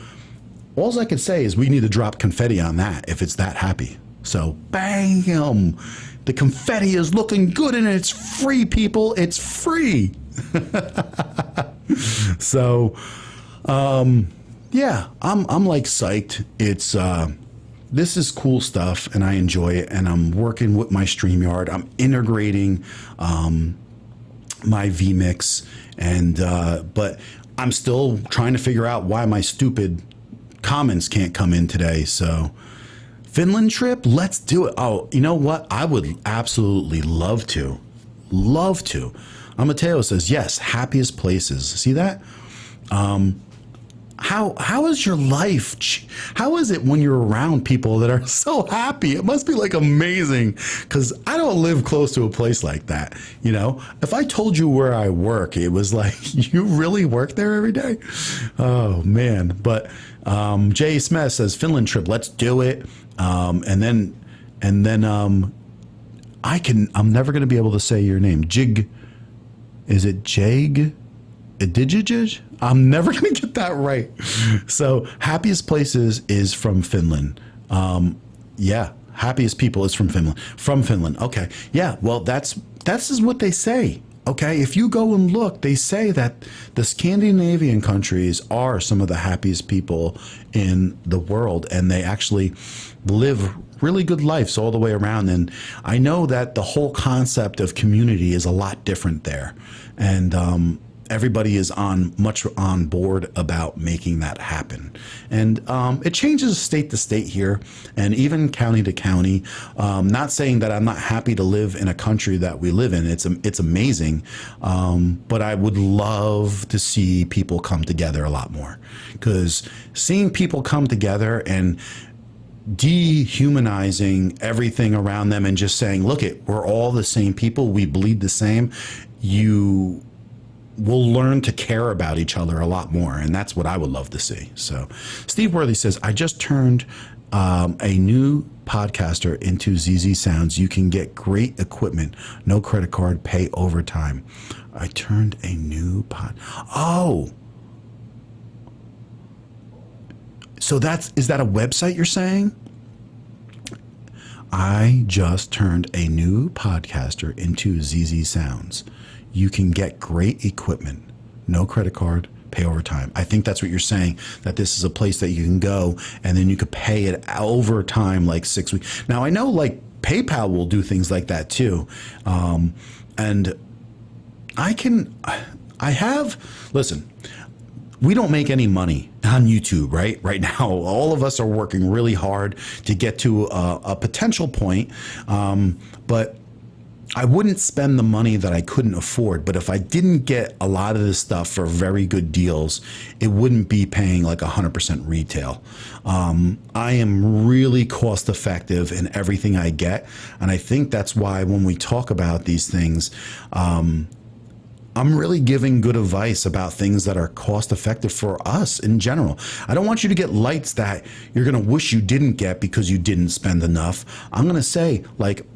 all I can say is we need to drop confetti on that if it's that happy. So bam, the confetti is looking good and it's free, people. It's free. So, yeah, I'm like psyched. It's, this is cool stuff and I enjoy it, and I'm working with my StreamYard. I'm integrating my Vmix, and but I'm still trying to figure out why my stupid comments can't come in today. So Finland trip, let's do it. Oh, you know what? I would absolutely love to. Love to. Amateo says, yes, happiest places. See that? How is your life? How is it when you're around people that are so happy? It must be like amazing, because I don't live close to a place like that. You know, if I told you where I work, it was like, you really work there every day? Oh man. But Jay Smith says, Finland trip, let's do it. And then I'm never going to be able to say your name. Is it Jag? Digigig? I'm never going to get that right. So happiest places is from Finland. Yeah. Happiest people is from Finland. From Finland. Okay. Yeah. Well, that's is what they say. Okay. If you go and look, they say that the Scandinavian countries are some of the happiest people in the world, and they actually live really good lives all the way around. And I know that the whole concept of community is a lot different there. And, everybody is much on board about making that happen. And it changes state to state here, and even county to county. Not saying that I'm not happy to live in a country that we live in. It's amazing. But I would love to see people come together a lot more, because seeing people come together and dehumanizing everything around them and just saying, look, we're all the same people. We bleed the same. You will learn to care about each other a lot more. And that's what I would love to see. So Steve Worthy says, I just turned a new podcaster into ZZ Sounds. You can get great equipment, no credit card, pay overtime. I turned a new Oh, so is that a website you're saying? I just turned a new podcaster into ZZ Sounds. You can get great equipment, no credit card, pay over time. I think that's what you're saying, that this is a place that you can go and then you could pay it over time, like 6 weeks. Now, I know like PayPal will do things like that too. And listen, we don't make any money on YouTube, right? Right now, all of us are working really hard to get to a potential point. But I wouldn't spend the money that I couldn't afford. But if I didn't get a lot of this stuff for very good deals, it wouldn't be paying like 100% retail. I am really cost effective in everything I get. And I think that's why when we talk about these things, I'm really giving good advice about things that are cost effective for us in general. I don't want you to get lights that you're going to wish you didn't get because you didn't spend enough. I'm going to say, like,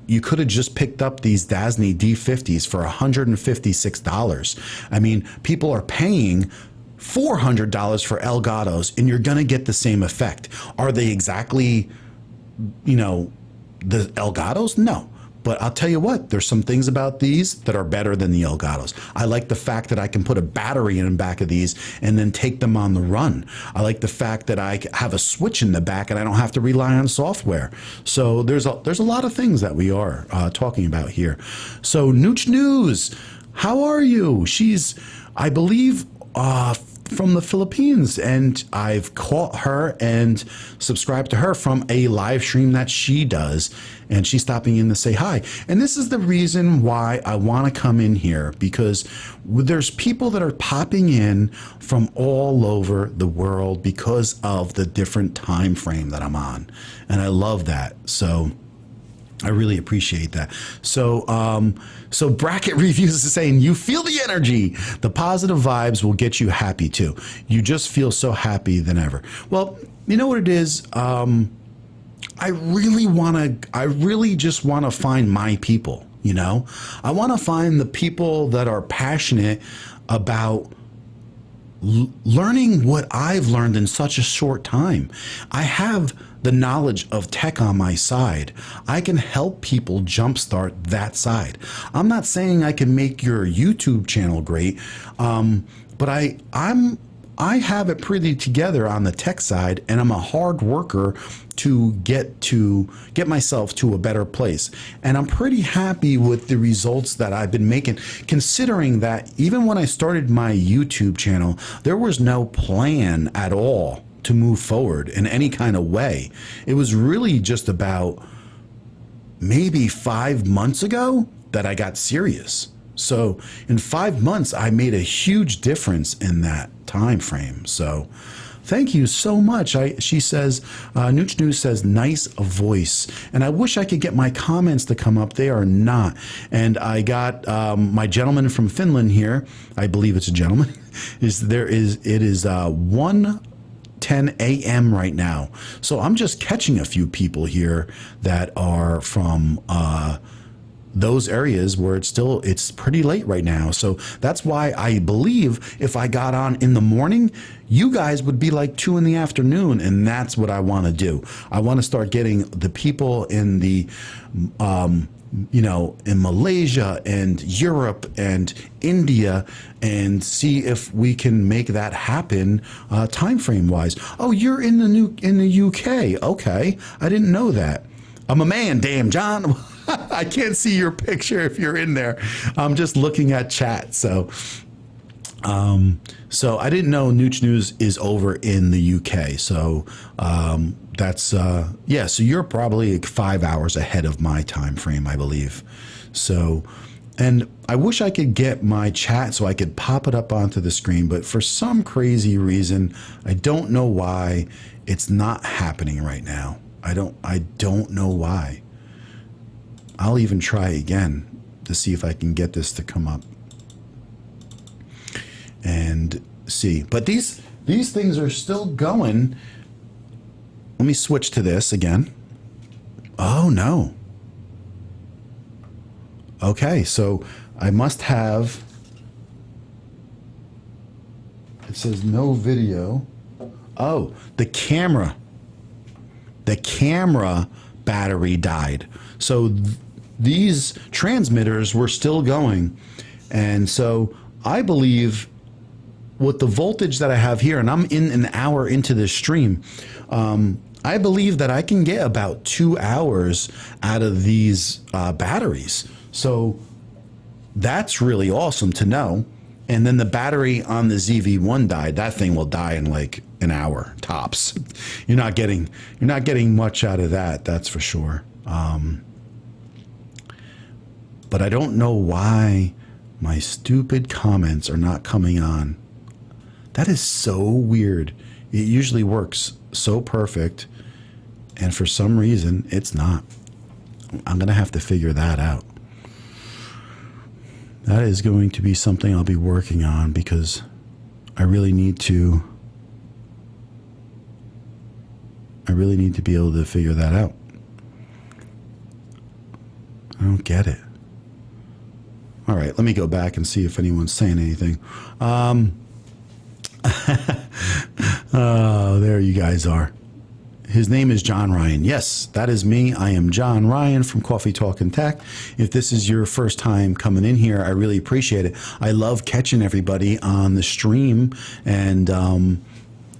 you could have just picked up these Dasney D50s for $156. I mean, people are paying $400 for Elgatos, and you're going to get the same effect. Are they exactly, the Elgatos? No. But I'll tell you what, there's some things about these that are better than the Elgatos. I like the fact that I can put a battery in the back of these and then take them on the run. I like the fact that I have a switch in the back and I don't have to rely on software. So there's a lot of things that we are talking about here. So Nooch News, how are you? She's, I believe, from the Philippines, and I've caught her and subscribed to her from a live stream that she does, and she's stopping in to say hi. And this is the reason why I want to come in here, because there's people that are popping in from all over the world because of the different time frame that I'm on, and I love that. So I really appreciate that. So Bracket Reviews is saying, you feel the energy. The positive vibes will get you happy too. You just feel so happy than ever. Well, you know what it is? I really just want to find my people, you know? I want to find the people that are passionate about learning what I've learned in such a short time. I have the knowledge of tech on my side. I can help people jumpstart that side. I'm not saying I can make your YouTube channel great, but I have it pretty together on the tech side, and I'm a hard worker to get myself to a better place. And I'm pretty happy with the results that I've been making, considering that even when I started my YouTube channel, there was no plan at all to move forward in any kind of way. It was really just about maybe 5 months ago that I got serious. So in 5 months, I made a huge difference in that time frame. So thank you so much. She says, Nooch News says, nice voice. And I wish I could get my comments to come up. They are not. And I got my gentleman from Finland here. I believe it's a gentleman. It is 1:10 a.m. right now. So I'm just catching a few people here that are from those areas where it's pretty late right now. So that's why I believe if I got on in the morning, you guys would be like 2 in the afternoon, and that's what I want to do. I want to start getting the people in the in Malaysia and Europe and India, and see if we can make that happen time frame wise. Oh, you're in the UK. Okay, I didn't know that. I'm a man, damn John. I can't see your picture if you're in there. I'm just looking at chat. So I didn't know Nooch News is over in the UK. So that's so you're probably like 5 hours ahead of my time frame, I believe. So, and I wish I could get my chat so I could pop it up onto the screen, but for some crazy reason, I don't know why it's not happening right now. I don't know why. I'll even try again to see if I can get this to come up and see. But these things are still going. Let me switch to this again. Oh, no. Okay, so I must have, it says no video. Oh, the camera battery died. So these transmitters were still going. And so I believe with the voltage that I have here, and I'm in an hour into this stream, I believe that I can get about 2 hours out of these batteries. So that's really awesome to know. And then the battery on the ZV-1 died. That thing will die in like an hour tops. You're not getting much out of that. That's for sure. But I don't know why my stupid comments are not coming on. That is so weird. It usually works so perfect, and for some reason, it's not. I'm going to have to figure that out. That is going to be something I'll be working on, because I really need to be able to figure that out. I don't get it. All right, let me go back and see if anyone's saying anything. Oh, there you guys are. His name is John Ryan. Yes, that is me. I am John Ryan from Coffee Talk and Tech. If this is your first time coming in here, I really appreciate it. I love catching everybody on the stream, and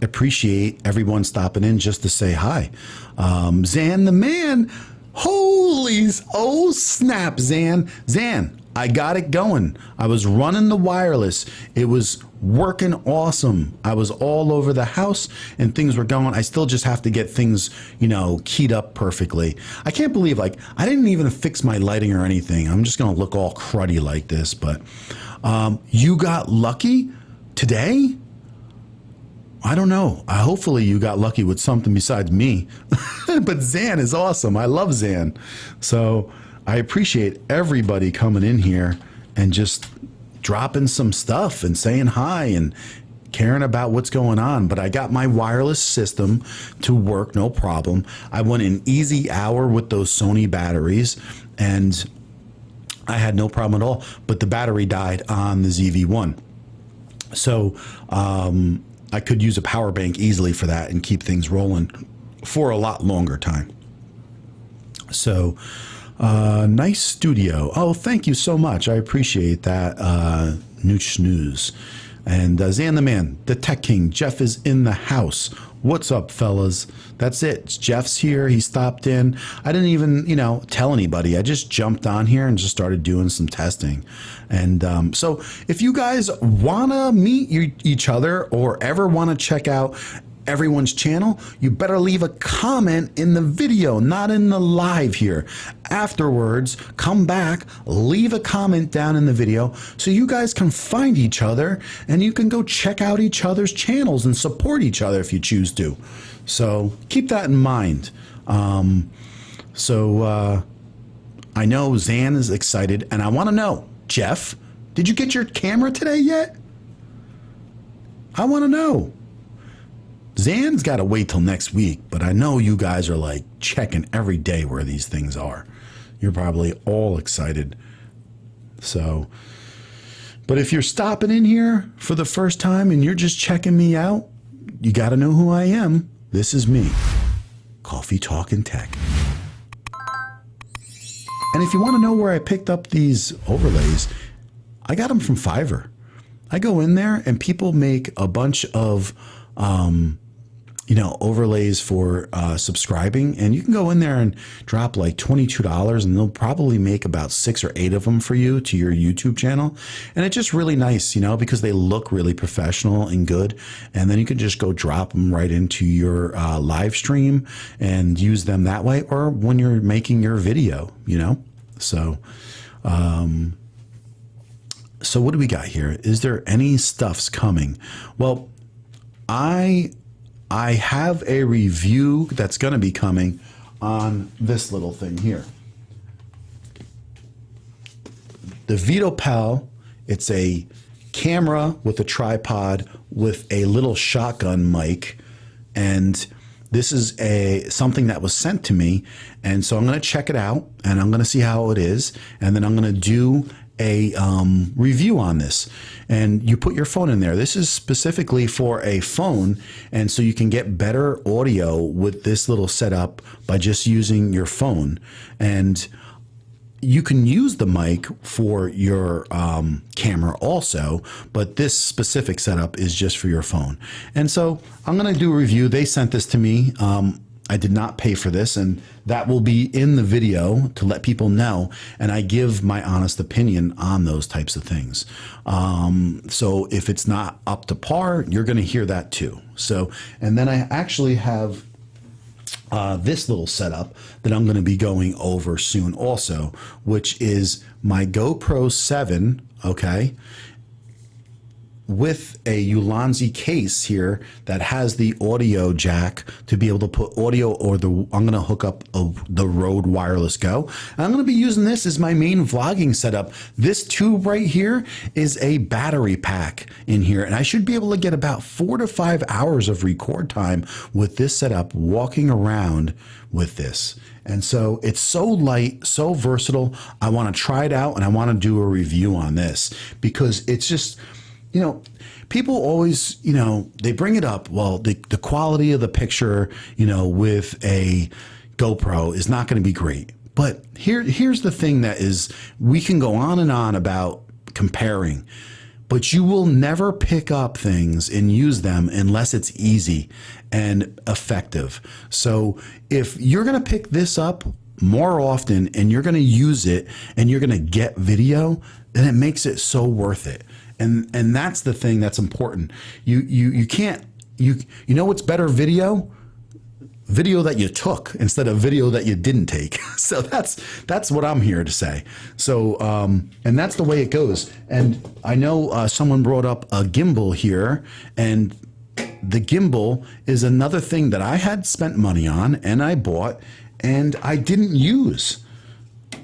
appreciate everyone stopping in just to say hi. Zan the man. Oh snap, Zan. I got it going. I was running the wireless. It was working awesome. I was all over the house and things were going. I still just have to get things, keyed up perfectly. I can't believe, I didn't even fix my lighting or anything. I'm just going to look all cruddy like this. But you got lucky today? I don't know. Hopefully you got lucky with something besides me. But Zan is awesome. I love Zan. So I appreciate everybody coming in here and just dropping some stuff and saying hi and caring about what's going on. But I got my wireless system to work, no problem. I went an easy hour with those Sony batteries and I had no problem at all. But the battery died on the ZV-1. So I could use a power bank easily for that and keep things rolling for a lot longer time. So nice studio. Oh, thank you so much. I appreciate that, Nooch Snooze. And Zan the Man, the Tech King, Jeff is in the house. What's up, fellas? That's it. Jeff's here. He stopped in. I didn't even, tell anybody. I just jumped on here and just started doing some testing. And so if you guys want to meet each other or ever want to check out everyone's channel, you better leave a comment in the video, not in the live here. Afterwards, come back, leave a comment down in the video so you guys can find each other and you can go check out each other's channels and support each other if you choose to. So keep that in mind. I know Zan is excited and I want to know, Jeff, did you get your camera today yet? I want to know. Zan's got to wait till next week, but I know you guys are like checking every day where these things are. You're probably all excited. So, but if you're stopping in here for the first time and you're just checking me out, you got to know who I am. This is me, Coffee Talkin' Tech. And if you want to know where I picked up these overlays, I got them from Fiverr. I go in there and people make a bunch of overlays for subscribing, and you can go in there and drop like $22 and they'll probably make about 6 or 8 of them for you to your YouTube channel. And it's just really nice, because they look really professional and good. And then you can just go drop them right into your live stream and use them that way, or when you're making your video, So, so what do we got here? Is there any stuffs coming? Well, I have a review that's going to be coming on this little thing here. The VitoPal, it's a camera with a tripod with a little shotgun mic, and this is something that was sent to me, and so I'm going to check it out and I'm going to see how it is, and then I'm going to do a review on this. And you put your phone in there. This is specifically for a phone, and so you can get better audio with this little setup by just using your phone. And you can use the mic for your camera also, but this specific setup is just for your phone. And so I'm going to do a review. They sent this to me. I did not pay for this, and that will be in the video to let people know. And I give my honest opinion on those types of things. So if it's not up to par, you're going to hear that too. So, and then I actually have this little setup that I'm going to be going over soon also, which is my GoPro 7, okay, with a Ulanzi case here that has the audio jack to be able to put audio, or I'm going to hook up the Rode Wireless Go. And I'm going to be using this as my main vlogging setup. This tube right here is a battery pack in here, and I should be able to get about 4 to 5 hours of record time with this setup walking around with this. And so it's so light, so versatile. I want to try it out and I want to do a review on this because it's just, people always, they bring it up. Well, the quality of the picture, with a GoPro is not going to be great. But here's the thing that is, we can go on and on about comparing, but you will never pick up things and use them unless it's easy and effective. So if you're going to pick this up more often and you're going to use it and you're going to get video, then it makes it so worth it. And that's the thing that's important. You can't, what's better video? Video that you took instead of video that you didn't take. So that's what I'm here to say. So, and that's the way it goes. And I know someone brought up a gimbal here, and the gimbal is another thing that I had spent money on and I bought and I didn't use.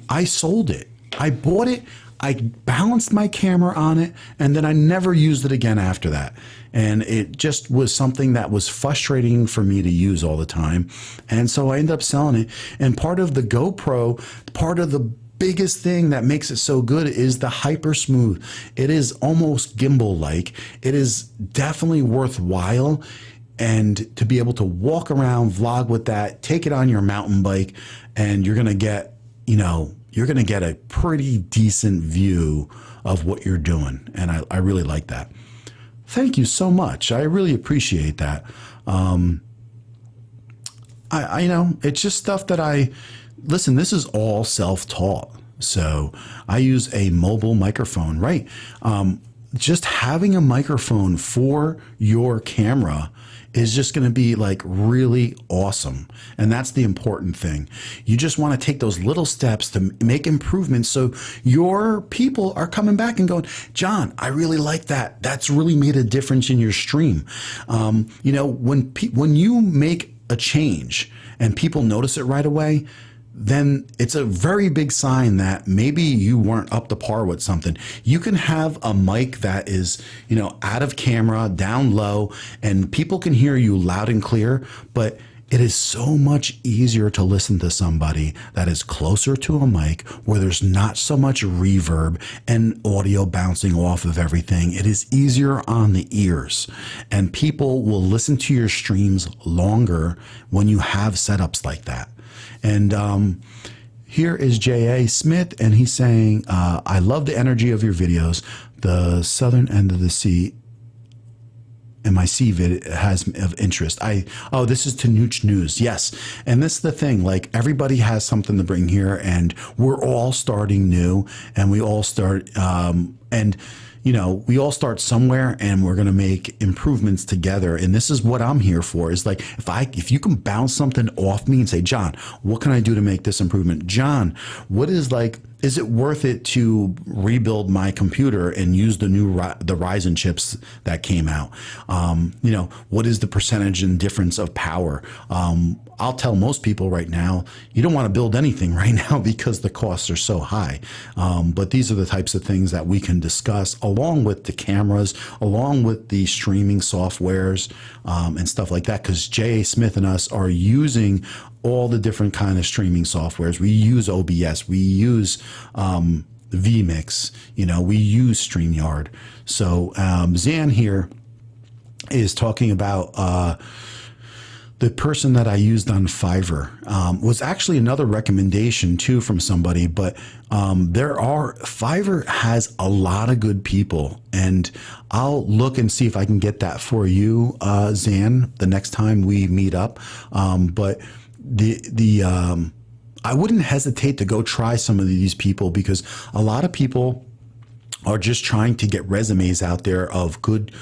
I sold it. I bought it. I balanced my camera on it, and then I never used it again after that. And it just was something that was frustrating for me to use all the time. And so I ended up selling it. And part of the GoPro, part of the biggest thing that makes it so good is the hyper smooth. It is almost gimbal-like. It is definitely worthwhile. And to be able to walk around, vlog with that, take it on your mountain bike, and you're going to get, you're going to get a pretty decent view of what you're doing. And I really like that. Thank you so much. I really appreciate that. It's just stuff that listen, this is all self-taught. So I use a mobile microphone, right? Just having a microphone for your camera is just going to be like really awesome. And that's the important thing. You just want to take those little steps to make improvements so your people are coming back and going, John, I really like that. That's really made a difference in your stream. When you make a change and people notice it right away, then it's a very big sign that maybe you weren't up to par with something. You can have a mic that is, out of camera, down low, and people can hear you loud and clear, but it is so much easier to listen to somebody that is closer to a mic where there's not so much reverb and audio bouncing off of everything. It is easier on the ears, and people will listen to your streams longer when you have setups like that. And here is J.A. Smith, and he's saying, I love the energy of your videos. The southern end of the sea and my sea vid has of interest. This is Tanuch News. Yes. And this is the thing, like everybody has something to bring here, and we're all starting new, and we all start, we all start somewhere, and we're going to make improvements together. And this is what I'm here for, is like, if you can bounce something off me and say, John, what can I do to make this improvement? John, is it worth it to rebuild my computer and use the Ryzen chips that came out? What is the percentage and difference of power? I'll tell most people right now, you don't want to build anything right now because the costs are so high. But these are the types of things that we can discuss along with the cameras, along with the streaming softwares, and stuff like that. Because J.A. Smith and us are using all the different kind of streaming softwares. We use OBS, we use Vmix, we use StreamYard. So Zan here is talking about the person that I used on Fiverr was actually another recommendation too from somebody, but Fiverr has a lot of good people, and I'll look and see if I can get that for you, Zan, the next time we meet up. But I wouldn't hesitate to go try some of these people, because a lot of people are just trying to get resumes out there of good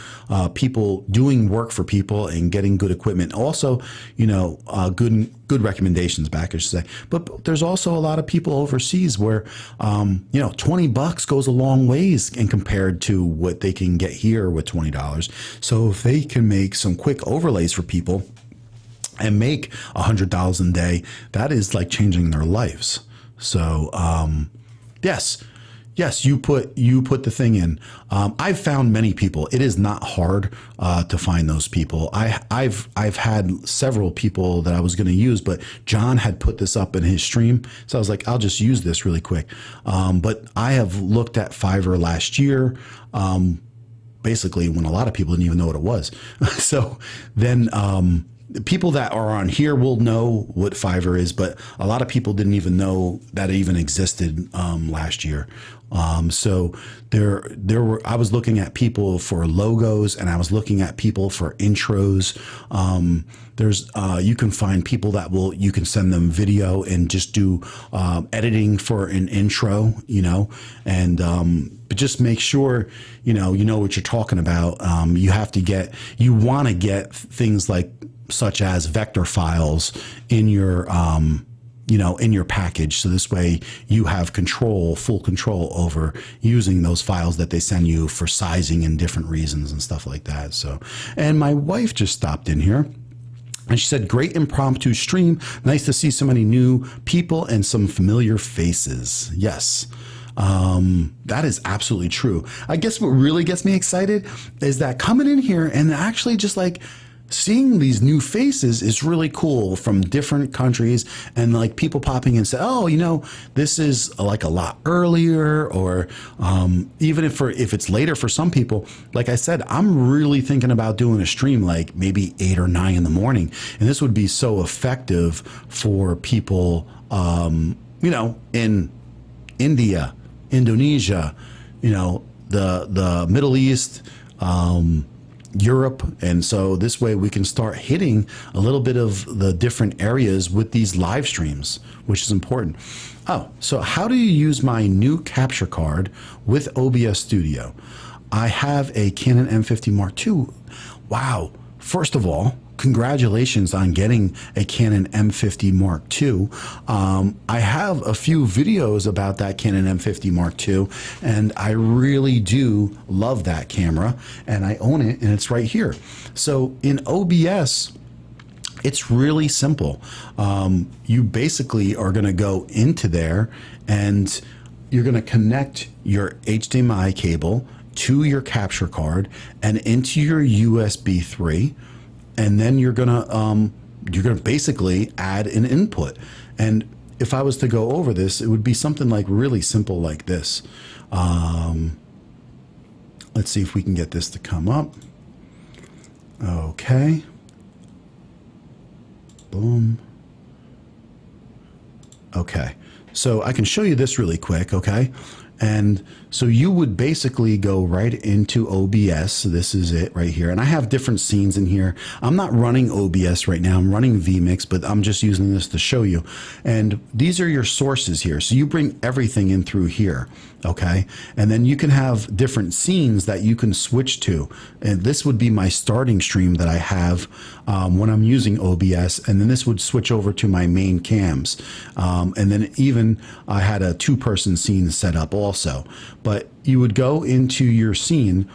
people doing work for people and getting good equipment. Also, good recommendations back, I should say. But there's also a lot of people overseas where, $20 goes a long ways and compared to what they can get here with $20. So if they can make some quick overlays for people and make $100 a day, that is like changing their lives. So, yes, you put the thing in. I've found many people. It is not hard to find those people. I've had several people that I was going to use, but John had put this up in his stream, so I was like, I'll just use this really quick. But I have looked at Fiverr last year, basically when a lot of people didn't even know what it was. So then people that are on here will know what Fiverr is, but a lot of people didn't even know that it even existed last year. So I was looking at people for logos, and I was looking at people for intros. You can find people you can send them video and just do editing for an intro, but just make sure, you know what you're talking about. You want to get things like, such as vector files in your in your package. So this way you have full control over using those files that they send you for sizing and different reasons and stuff like that. So, and my wife just stopped in here. And she said, great impromptu stream. Nice to see so many new people and some familiar faces. Yes, that is absolutely true. I guess what really gets me excited is that coming in here and actually just like seeing these new faces is really cool from different countries, and like people popping in and say, oh, this is like a lot earlier, or even if it's later for some people. Like I said, I'm really thinking about doing a stream like maybe 8 or 9 in the morning, and this would be so effective for people in India, Indonesia, the Middle East, Europe. And so this way we can start hitting a little bit of the different areas with these live streams, which is important. Oh, so how do you use my new capture card with OBS Studio? I have a Canon M50 Mark II. Wow. First of all, congratulations on getting a Canon M50 Mark II. I have a few videos about that Canon M50 Mark II, and I really do love that camera, and I own it, and it's right here. So in OBS, it's really simple. You basically are going to go into there, and you're going to connect your HDMI cable to your capture card and into your USB 3. And then you're gonna basically add an input. And if I was to go over this, it would be something like really simple like this. Let's see if we can get this to come up. Okay. Boom. Okay. So I can show you this really quick. Okay. And so you would basically go right into OBS. So this is it right here. And I have different scenes in here. I'm not running OBS right now. I'm running Vmix, but I'm just using this to show you. And these are your sources here. So you bring everything in through here. Okay. And then you can have different scenes that you can switch to. And this would be my starting stream that I have when I'm using OBS. And then this would switch over to my main cams. And then even I had a 2-person scene set up also. But you would go into your scene,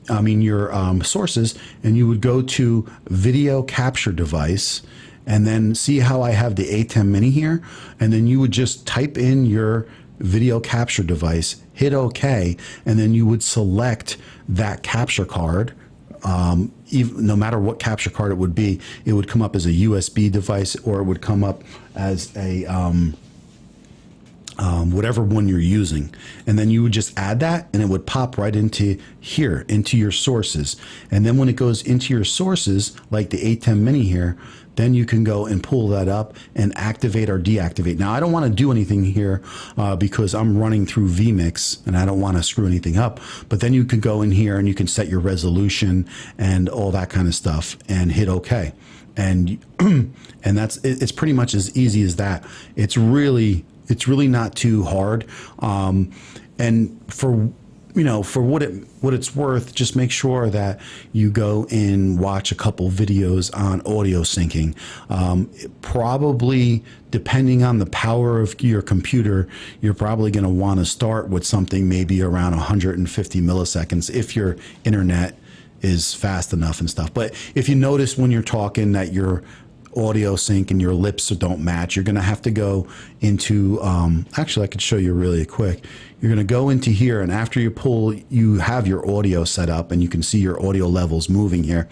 your sources, and you would go to video capture device, and then see how I have the A10 mini here. And then you would just type in your video capture device, hit OK, and then you would select that capture card. No matter what capture card it would be, it would come up as a USB device, or it would come up as a whatever one you're using. And then you would just add that, and it would pop right into here, into your sources. And then when it goes into your sources, like the A10 mini here, then you can go and pull that up and activate or deactivate. Now, I don't want to do anything here because I'm running through Vmix and I don't want to screw anything up. But then you can go in here and you can set your resolution and all that kind of stuff and hit OK. And it's pretty much as easy as that. It's really not too hard. And for what it's worth, just make sure that you go and watch a couple videos on audio syncing. Probably, depending on the power of your computer, you're probably going to want to start with something maybe around 150 milliseconds if your internet is fast enough and stuff. But if you notice when you're talking that your audio sync and your lips don't match, you're going to have to go into, actually I could show you really quick. You're going to go into here, and after you have your audio set up and you can see your audio levels moving here.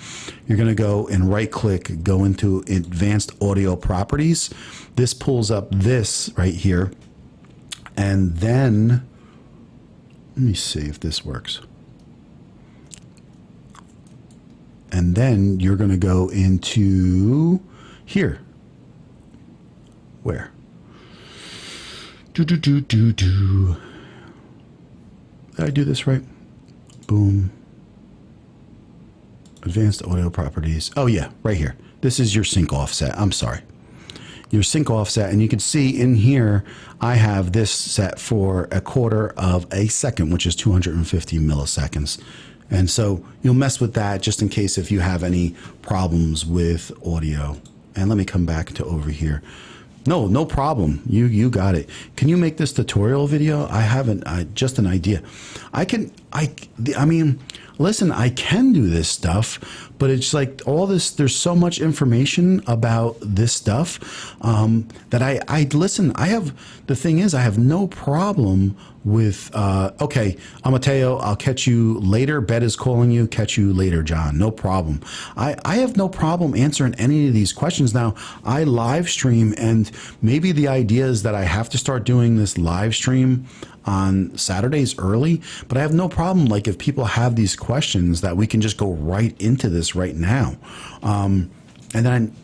You're going to go and right click, go into advanced audio properties. This pulls up this right here. And then, let me see if this works. And then you're going to go into here. Where? Did I do this right? Boom. Advanced audio properties. Oh yeah, right here. This is your sync offset. I'm sorry. Your sync offset, and you can see in here I have this set for 1/4 of a second, which is 250 milliseconds. And so you'll mess with that just in case if you have any problems with audio. And let me come back to over here. No problem. You got it. Can you make this tutorial video? I haven't. Just an idea. I mean, listen. I can do this stuff, but it's like all this. There's so much information about this stuff that I listen. The thing is, I have no problem with. Okay, Mateo, I'll catch you later. Bet is calling you. Catch you later, John. No problem. I have no problem answering any of these questions. Now, I live stream, and maybe the idea is that I have to start doing this live stream on Saturdays early, but I have no problem. Like if people have these questions that we can just go right into this right now. And then,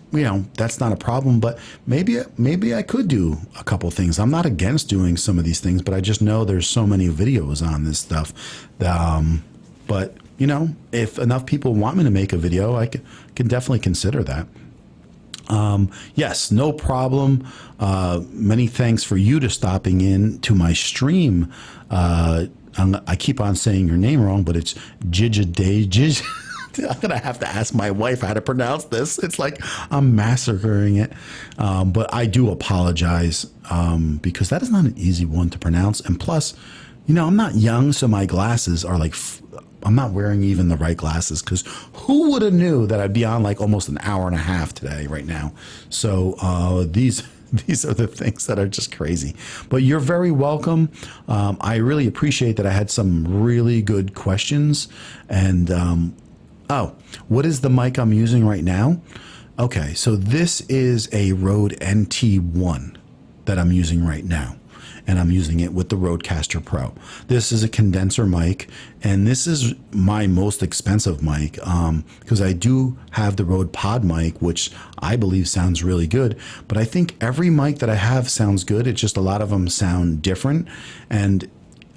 that's not a problem, but maybe I could do a couple things. I'm not against doing some of these things, but I just know there's so many videos on this stuff. But if enough people want me to make a video, I can definitely consider that. Yes, no problem. Many thanks for you to stopping in to my stream. I keep on saying your name wrong, but it's Jijade. I'm going to have to ask my wife how to pronounce this. It's like I'm massacring it. But I do apologize because that is not an easy one to pronounce. And plus, I'm not young, so my glasses are like, I'm not wearing even the right glasses because who would have knew that I'd be on like almost an hour and a half today right now. So these are the things that are just crazy. But you're very welcome. I really appreciate that I had some really good questions. And what is the mic I'm using right now? Okay, so this is a Rode NT1 that I'm using right now. And I'm using it with the Rodecaster Pro. This is a condenser mic, and this is my most expensive mic because I do have the Rode Pod mic, which I believe sounds really good. But I think every mic that I have sounds good. It's just a lot of them sound different. And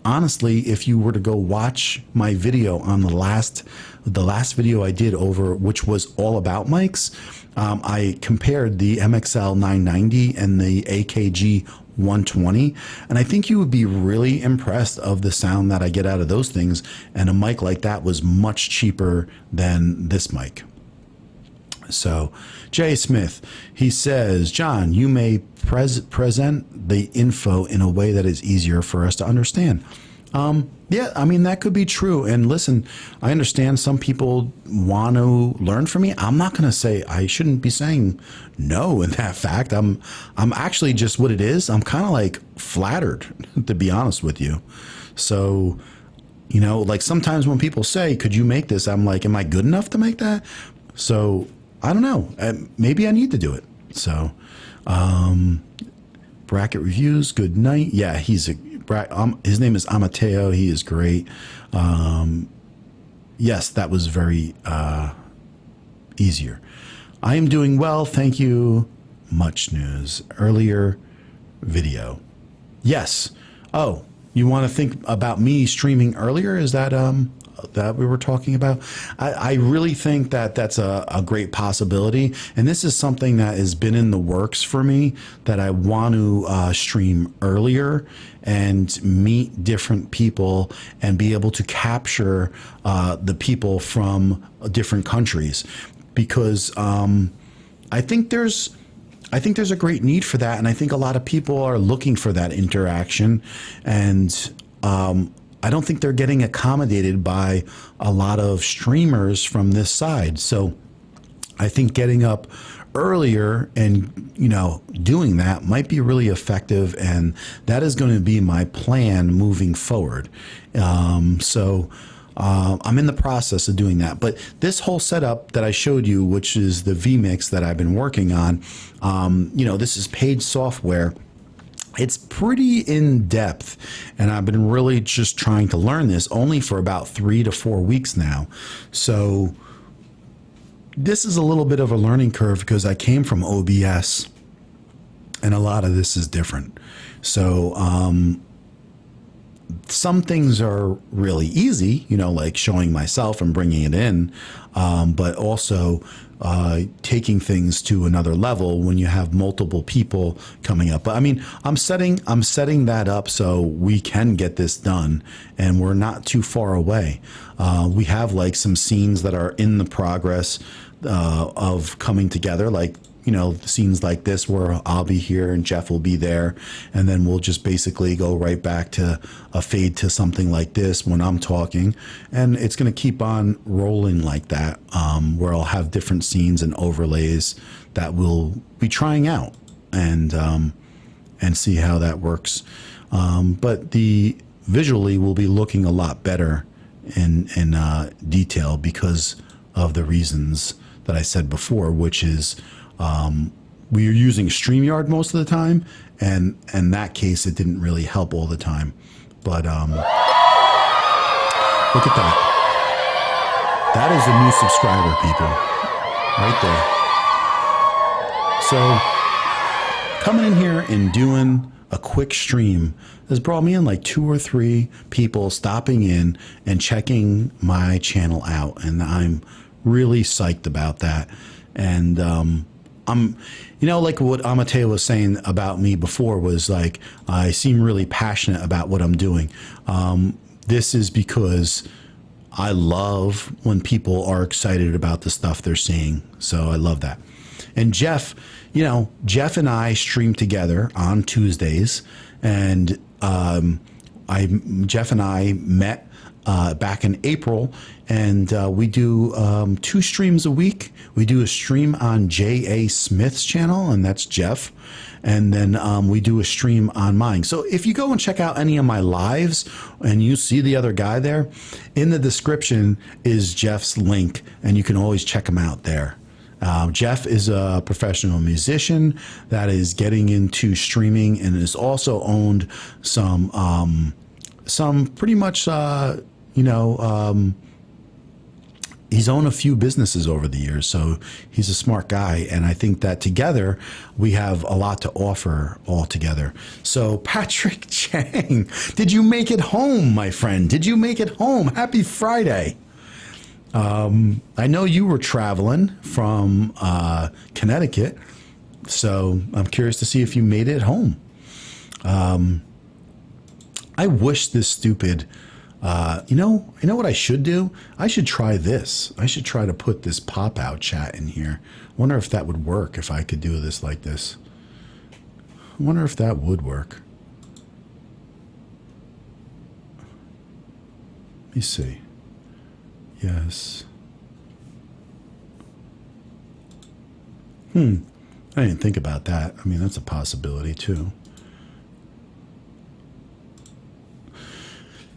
honestly, if you were to go watch my video on the last video I did over, which was all about mics, I compared the MXL 990 and the AKG 120, and I think you would be really impressed of the sound that I get out of those things. And a mic like that was much cheaper than this mic. So Jay Smith, he says, John, you may present the info in a way that is easier for us to understand. Yeah, I mean, that could be true. And listen, I understand some people want to learn from me. I'm not going to say, I shouldn't be saying no in that fact. I'm actually just what it is. I'm kind of like flattered, to be honest with you. So, like sometimes when people say, could you make this? I'm like, am I good enough to make that? So I don't know. Maybe I need to do it. So, bracket reviews. Good night. Yeah, his name is Amateo. He is great. Yes, that was very easier. I am doing well. Thank you. Much news. Earlier video. Yes. Oh, you want to think about me streaming earlier? Is that that we were talking about? I really think that that's a great possibility. And this is something that has been in the works for me, that I want to stream earlier and meet different people and be able to capture the people from different countries, because I think there's a great need for that. And I think a lot of people are looking for that interaction. And I don't think they're getting accommodated by a lot of streamers from this side. So I think getting up earlier and, doing that might be really effective. And that is going to be my plan moving forward. So I'm in the process of doing that. But this whole setup that I showed you, which is the Vmix that I've been working on, this is paid software. It's pretty in depth, and I've been really just trying to learn this only for about 3 to 4 weeks now. So this is a little bit of a learning curve because I came from OBS, and a lot of this is different. So some things are really easy, like showing myself and bringing it in, but also taking things to another level when you have multiple people coming up. But I mean, I'm setting that up so we can get this done, and we're not too far away. We have like some scenes that are in the progress of coming together, like scenes like this where I'll be here and Jeff will be there, and then we'll just basically go right back to a fade to something like this when I'm talking, and it's going to keep on rolling like that, where I'll have different scenes and overlays that we'll be trying out and see how that works. But the visually will be looking a lot better in detail because of the reasons that I said before, which is we are using StreamYard most of the time, and in that case, it didn't really help all the time. But look at that. That is a new subscriber, people, right there. So coming in here and doing a quick stream has brought me in like 2 or 3 people stopping in and checking my channel out, and I'm really psyched about that. And I'm, like what Amateo was saying about me before was like, I seem really passionate about what I'm doing. This is because I love when people are excited about the stuff they're seeing. So I love that. And Jeff, Jeff and I stream together on Tuesdays, and Jeff and I met back in April, and we do 2 streams a week. We do a stream on J.A. Smith's channel, and that's Jeff. And then we do a stream on mine. So if you go and check out any of my lives and you see the other guy there, in the description is Jeff's link, and you can always check him out there. Jeff is a professional musician that is getting into streaming and has also owned some pretty much, he's owned a few businesses over the years. So he's a smart guy. And I think that together we have a lot to offer all together. So Patrick Chang, did you make it home, my friend? Did you make it home? Happy Friday. I know you were traveling from Connecticut, so I'm curious to see if you made it home. I wish this stupid, you know what I should do? I should try this. I should try to put this pop-out chat in here. I wonder if that would work, if I could do this like this. I wonder if that would work. Let me see. Yes. I didn't think about that. I mean, that's a possibility too.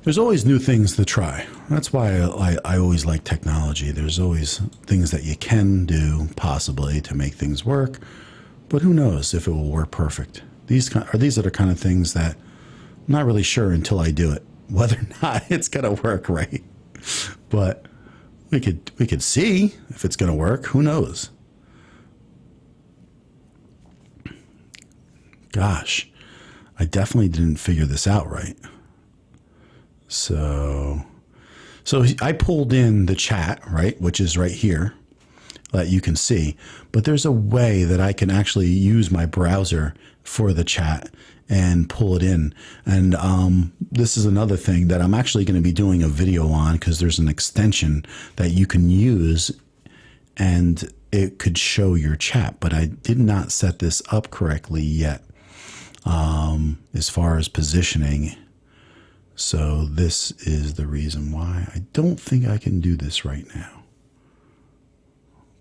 There's always new things to try. That's why I always like technology. There's always things that you can do possibly to make things work, but who knows if it will work perfect. These are the kind of things that I'm not really sure until I do it, whether or not it's going to work right. But we could see if it's going to work. Who knows? Gosh, I definitely didn't figure this out right. So I pulled in the chat, right, which is right here that you can see. But there's a way that I can actually use my browser for the chat and pull it in. And this is another thing that I'm actually going to be doing a video on, because there's an extension that you can use and it could show your chat. But I did not set this up correctly yet as far as positioning. So this is the reason why I don't think I can do this right now.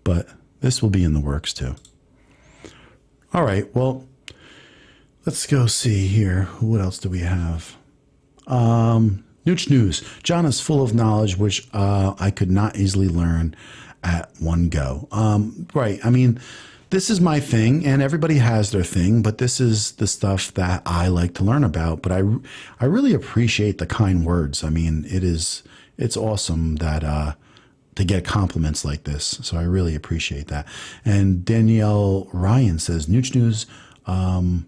But this will be in the works too. All right, well, let's go see here. What else do we have? Nooch News. John is full of knowledge, which I could not easily learn at one go. Right. I mean, this is my thing, and everybody has their thing, but this is the stuff that I like to learn about. But I really appreciate the kind words. I mean, it's awesome that to get compliments like this. So I really appreciate that. And Danielle Ryan says, Nooch News, I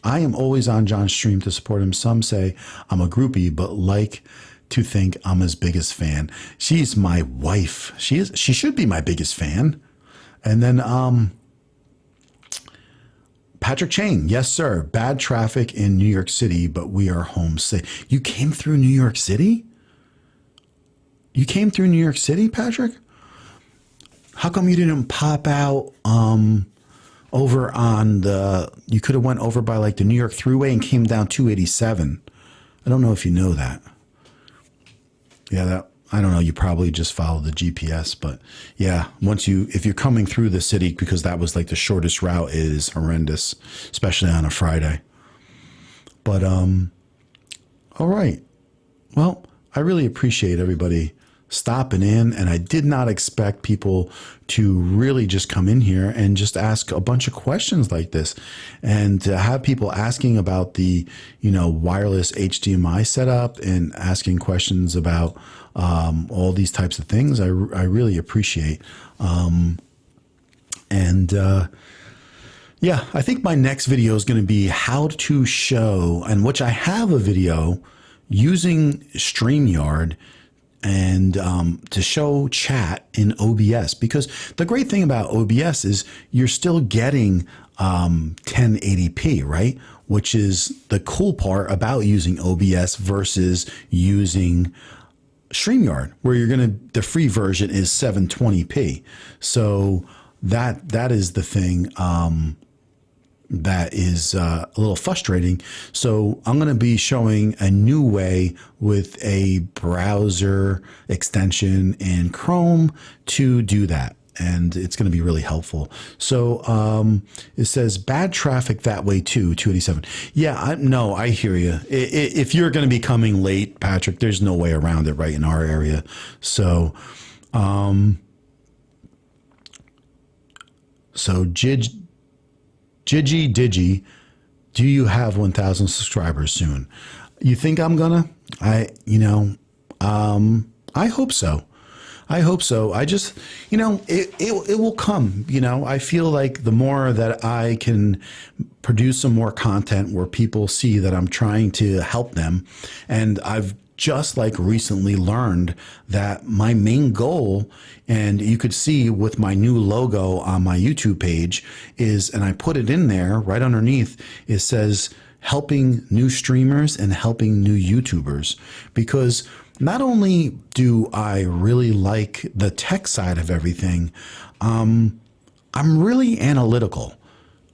am always on John's stream to support him. Some say I'm a groupie, but like to think I'm his biggest fan. She's my wife. She should be my biggest fan. And then Patrick Chang, yes, sir. Bad traffic in New York City, but we are homesick. You came through New York City? You came through New York City, Patrick? How come you didn't pop out over on you could have went over by like the New York Thruway and came down 287. I don't know if you know that. Yeah, I don't know. You probably just follow the GPS, but yeah, if you're coming through the city, because that was like the shortest route, it is horrendous, especially on a Friday. But, all right. Well, I really appreciate everybody stopping in, and I did not expect people to really just come in here and just ask a bunch of questions like this, and to have people asking about the wireless HDMI setup and asking questions about all these types of things. I really appreciate. Yeah, I think my next video is going to be how to show, and which I have a video using StreamYard and to show chat in OBS, because the great thing about OBS is you're still getting 1080p, right? Which is the cool part about using OBS versus using StreamYard, where the free version is 720p. So that is the thing that is a little frustrating. So I'm going to be showing a new way with a browser extension in Chrome to do that. And it's going to be really helpful. So it says bad traffic that way too, 287. Yeah, I hear you. If you're going to be coming late, Patrick, there's no way around it right in our area. So, Digi, do you have 1,000 subscribers soon? You think I'm gonna? I hope so. I hope so. I just, it will come. I feel like the more that I can produce some more content where people see that I'm trying to help them, and I've just recently learned that my main goal, and you could see with my new logo on my YouTube page is, and I put it in there right underneath, it says helping new streamers and helping new YouTubers, because not only do I really like the tech side of everything, I'm really analytical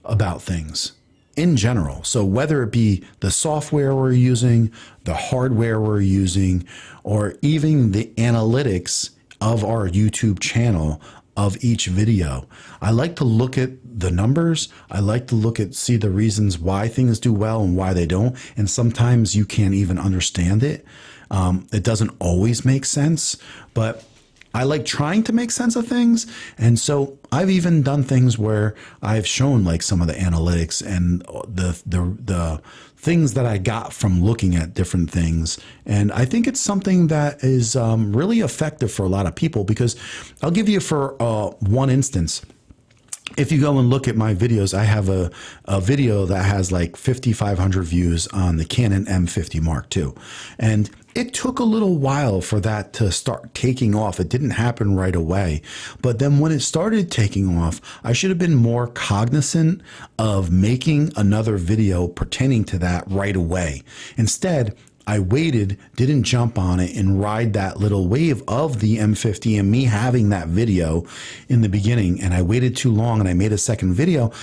about things in general. So whether it be the software we're using, the hardware we're using, or even the analytics of our YouTube channel of each video, I like to look at the numbers. I like to see the reasons why things do well and why they don't. And sometimes you can't even understand it. It doesn't always make sense, but I like trying to make sense of things. And so I've even done things where I've shown some of the analytics and the things that I got from looking at different things. And I think it's something that is really effective for a lot of people, because I'll give you for one instance. If you go and look at my videos, I have a video that has 5,500 views on the Canon M50 Mark II. And it took a little while for that to start taking off. It didn't happen right away. But then when it started taking off, I should have been more cognizant of making another video pertaining to that right away. Instead, I waited, didn't jump on it and ride that little wave of the M50 and me having that video in the beginning. And I waited too long, and I made a second video,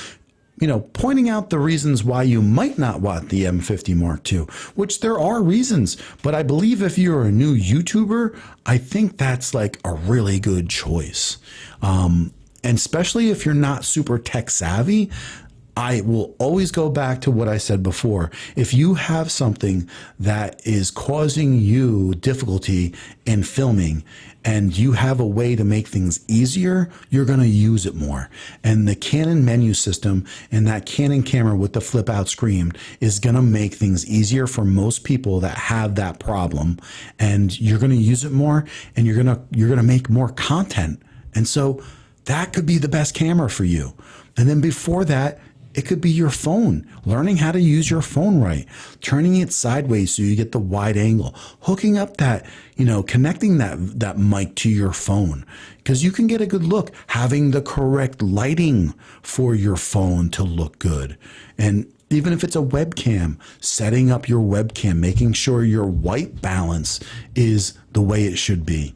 pointing out the reasons why you might not want the M50 Mark II, which there are reasons. But I believe if you're a new YouTuber, I think that's a really good choice. And especially if you're not super tech savvy, I will always go back to what I said before. If you have something that is causing you difficulty in filming and you have a way to make things easier, you're going to use it more. And the Canon menu system and that Canon camera with the flip out screen is going to make things easier for most people that have that problem. And you're going to use it more, and you're going to make more content. And so that could be the best camera for you. And then before that, it could be your phone, learning how to use your phone right, turning it sideways so you get the wide angle, hooking up that, connecting that mic to your phone, because you can get a good look, having the correct lighting for your phone to look good. And even if it's a webcam, setting up your webcam, making sure your white balance is the way it should be.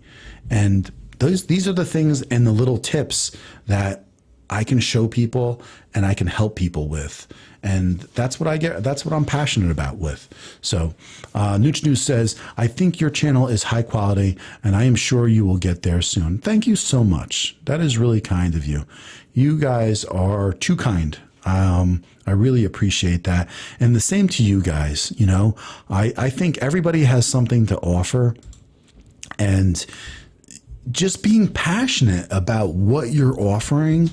And these are the things and the little tips that I can show people and I can help people with. And that's what I get. That's what I'm passionate about with. So Nooch News says, I think your channel is high quality and I am sure you will get there soon. Thank you so much. That is really kind of you. You guys are too kind. I really appreciate that. And the same to you guys. You know, I think everybody has something to offer, and just being passionate about what you're offering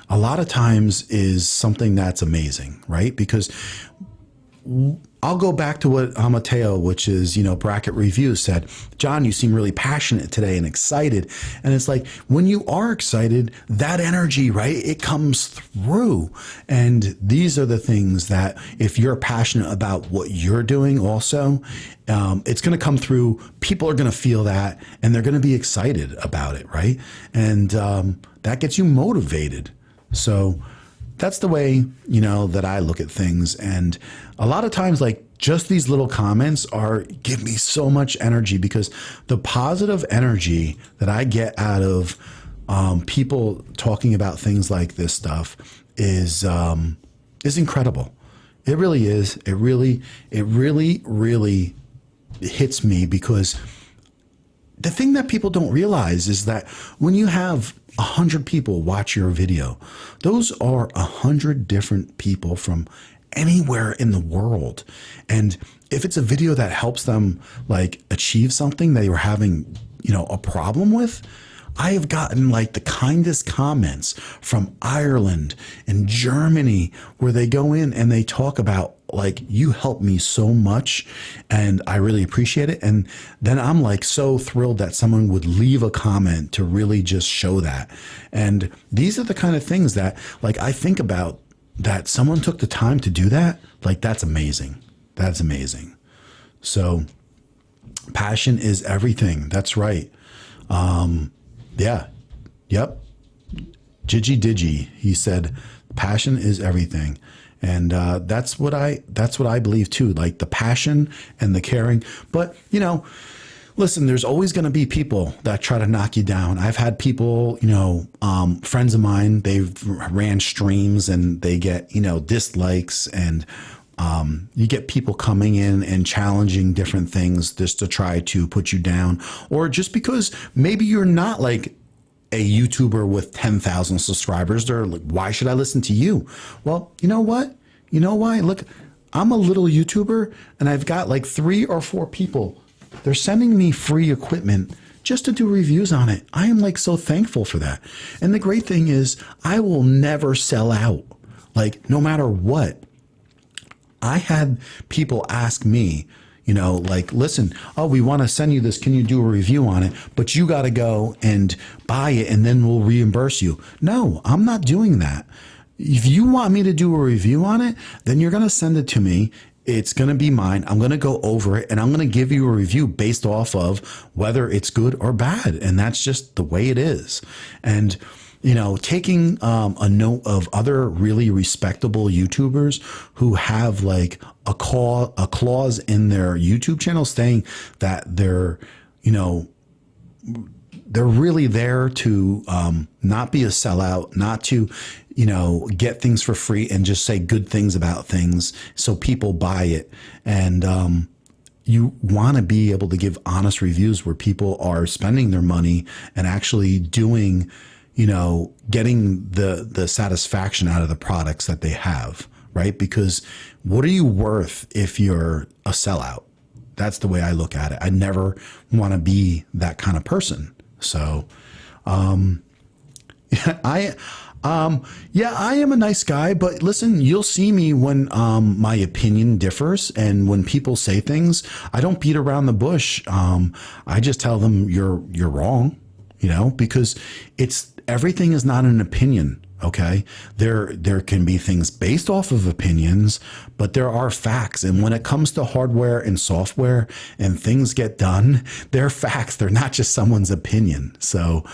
a lot of times is something that's amazing, right? Because I'll go back to what Amateo, which is, Bracket Review, said. John, you seem really passionate today and excited. And it's like, when you are excited, that energy, right? It comes through. And these are the things that if you're passionate about what you're doing also, it's going to come through. People are going to feel that and they're going to be excited about it, right? And that gets you motivated. So that's the way, that I look at things. And a lot of times, like, just these little comments give me so much energy, because the positive energy that I get out of people talking about things like this stuff is incredible. It really is. It really hits me, because the thing that people don't realize is that when you have 100 people watch your video, those are 100 different people from anywhere in the world. And if it's a video that helps them like achieve something they were having, a problem with, I have gotten like the kindest comments from Ireland and Germany, where they go in and they talk about, like, you helped me so much and I really appreciate it. And then I'm like so thrilled that someone would leave a comment to really just show that. And these are the kind of things that, like, I think about, that someone took the time to do that. Like, that's amazing. That's amazing. So passion is everything. That's right. Yeah. Yep. Digi, he said, passion is everything. And that's what I believe too, like the passion and the caring. But, listen, there's always going to be people that try to knock you down. I've had people, friends of mine, they've ran streams and they get, dislikes, and you get people coming in and challenging different things just to try to put you down, or just because maybe you're not like a YouTuber with 10,000 subscribers. They're like, why should I listen to you? Well, you know what? You know why? Look, I'm a little YouTuber and I've got like 3 or 4 people. They're sending me free equipment just to do reviews on it. I am like so thankful for that. And the great thing is, I will never sell out. Like, no matter what. I had people ask me, like, listen, we want to send you this. Can you do a review on it? But you got to go and buy it and then we'll reimburse you. No, I'm not doing that. If you want me to do a review on it, then you're going to send it to me. It's going to be mine. I'm going to go over it and I'm going to give you a review based off of whether it's good or bad. And that's just the way it is. And, taking a note of other really respectable YouTubers who have like a clause in their YouTube channel saying that they're really there to not be a sellout, not to, get things for free and just say good things about things so people buy it. And you want to be able to give honest reviews where people are spending their money and actually doing, getting the satisfaction out of the products that they have, right? Because what are you worth if you're a sellout? That's the way I look at it. I never want to be that kind of person. So, I am a nice guy, but listen, you'll see me when my opinion differs, and when people say things, I don't beat around the bush. I just tell them you're wrong, because everything is not an opinion. Okay. There can be things based off of opinions, but there are facts. And when it comes to hardware and software and things get done, they're facts. They're not just someone's opinion. So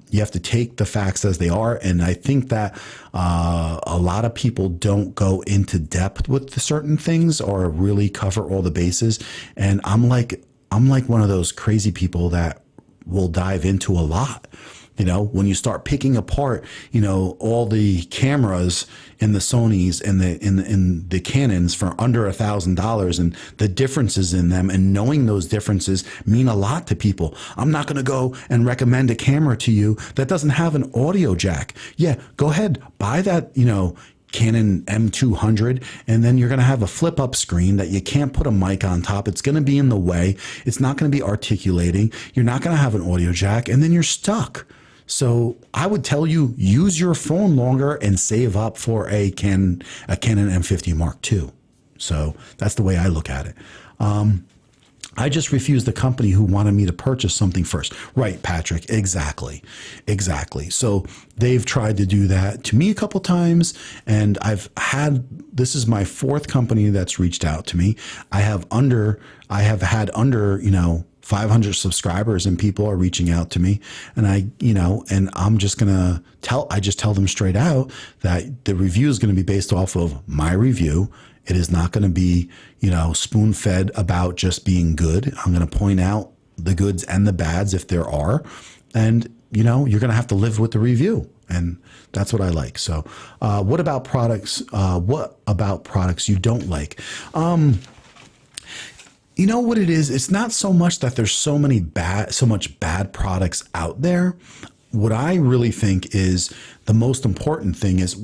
you have to take the facts as they are. And I think that a lot of people don't go into depth with certain things or really cover all the bases. And I'm like one of those crazy people that will dive into a lot. You know, when you start picking apart, you know, all the cameras in the Sonys and in the Canons for under $1,000 and the differences in them, and knowing those differences mean a lot to people. I'm not going to go and recommend a camera to you that doesn't have an audio jack. Yeah, go ahead, buy that, you know, Canon M200, and then you're going to have a flip up screen that you can't put a mic on top. It's going to be in the way. It's not going to be articulating. You're not going to have an audio jack, and then you're stuck. So I would tell you, use your phone longer and save up for a Canon M50 Mark II. So that's the way I look at it. I just refused the company who wanted me to purchase something first. Right, Patrick, exactly. So they've tried to do that to me a couple times, and this is my fourth company that's reached out to me. I have had under, you know, 500 subscribers, and people are reaching out to me, and I'm just going to tell them straight out that the review is going to be based off of my review. It is not going to be, you know, spoon-fed about just being good. I'm going to point out the goods and the bads if there are, and, you know, you're going to have to live with the review, and that's what I like. So, what about products? What about products you don't like? You know what it is? It's not so much that there's so much bad products out there. What I really think is the most important thing is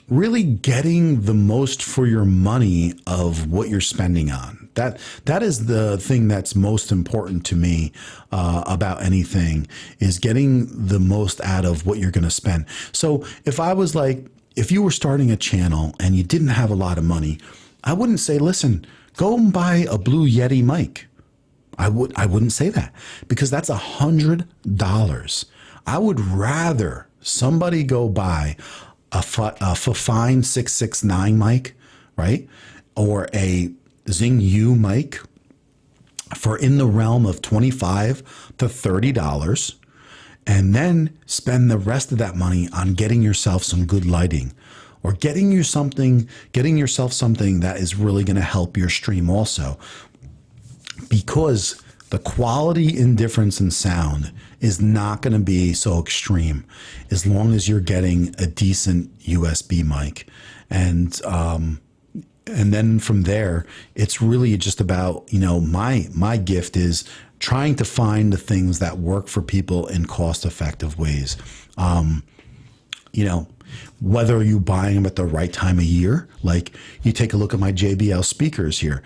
really getting the most for your money of what you're spending on. That is the thing that's most important to me about anything, is getting the most out of what you're going to spend. So if you were starting a channel and you didn't have a lot of money, I wouldn't say, listen, go and buy a Blue Yeti mic. I wouldn't say that, because that's $100. I would rather somebody go buy a fine 669 mic, right? Or a Zing U mic for in the realm of $25 to $30, and then spend the rest of that money on getting yourself some good lighting, or getting yourself something that is really going to help your stream also, because the quality and difference in sound is not going to be so extreme as long as you're getting a decent USB mic. And then from there, it's really just about, you know, my gift is trying to find the things that work for people in cost-effective ways. You know, whether you buying them at the right time of year, like you take a look at my JBL speakers here.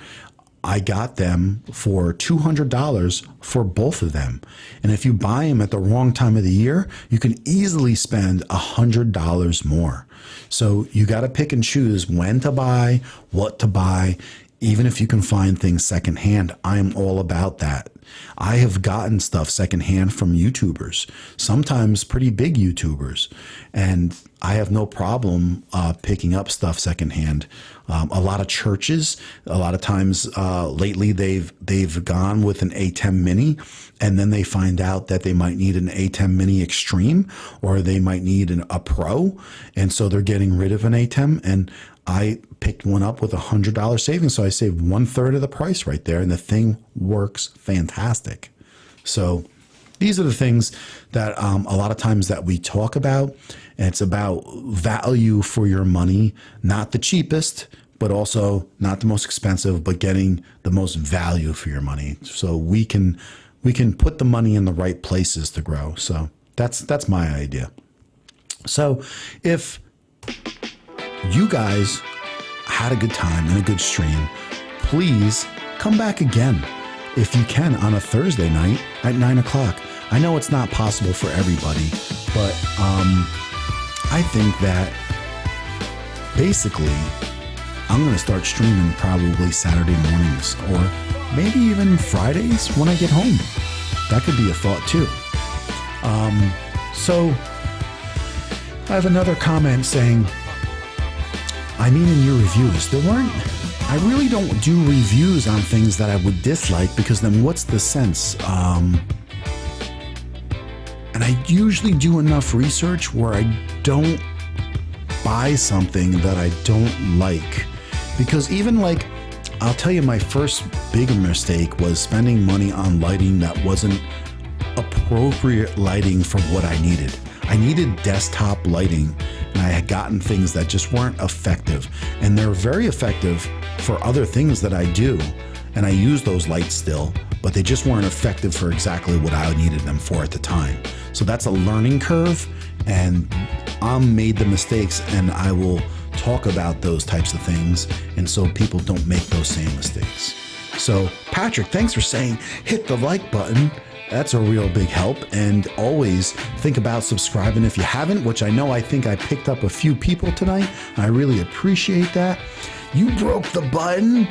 I got them for $200 for both of them. And if you buy them at the wrong time of the year, you can easily spend $100 more. So you got to pick and choose when to buy, what to buy. Even if you can find things secondhand, I'm all about that. I have gotten stuff secondhand from YouTubers, sometimes pretty big YouTubers, and I have no problem picking up stuff secondhand. A lot of churches, a lot of times lately, they've gone with an A10 Mini, and then they find out that they might need an A10 Mini Extreme, or they might need a Pro, and so they're getting rid of an A10. And I picked one up with $100 savings, so I saved 1/3 of the price right there, and the thing works fantastic. So these are the things that a lot of times that we talk about. And it's about value for your money, not the cheapest, but also not the most expensive, but getting the most value for your money. So we can put the money in the right places to grow. So that's my idea. So if you guys had a good time and a good stream, please come back again if you can on a Thursday night at 9 o'clock. I know it's not possible for everybody, but I think that basically I'm going to start streaming probably Saturday mornings, or maybe even Fridays when I get home. That could be a thought too. So I have another comment saying, I mean, in your reviews, I really don't do reviews on things that I would dislike, because then what's the sense? And I usually do enough research where I don't buy something that I don't like. Because even like, I'll tell you, my first bigger mistake was spending money on lighting that wasn't appropriate lighting for what I needed. I needed desktop lighting, and I had gotten things that just weren't effective. And they're very effective for other things that I do, and I use those lights still, but they just weren't effective for exactly what I needed them for at the time. So that's a learning curve, and I made the mistakes, and I will talk about those types of things, and so people don't make those same mistakes. So Patrick, thanks for saying hit the like button. That's a real big help. And always think about subscribing if you haven't, which I think I picked up a few people tonight. I really appreciate that. You broke the button.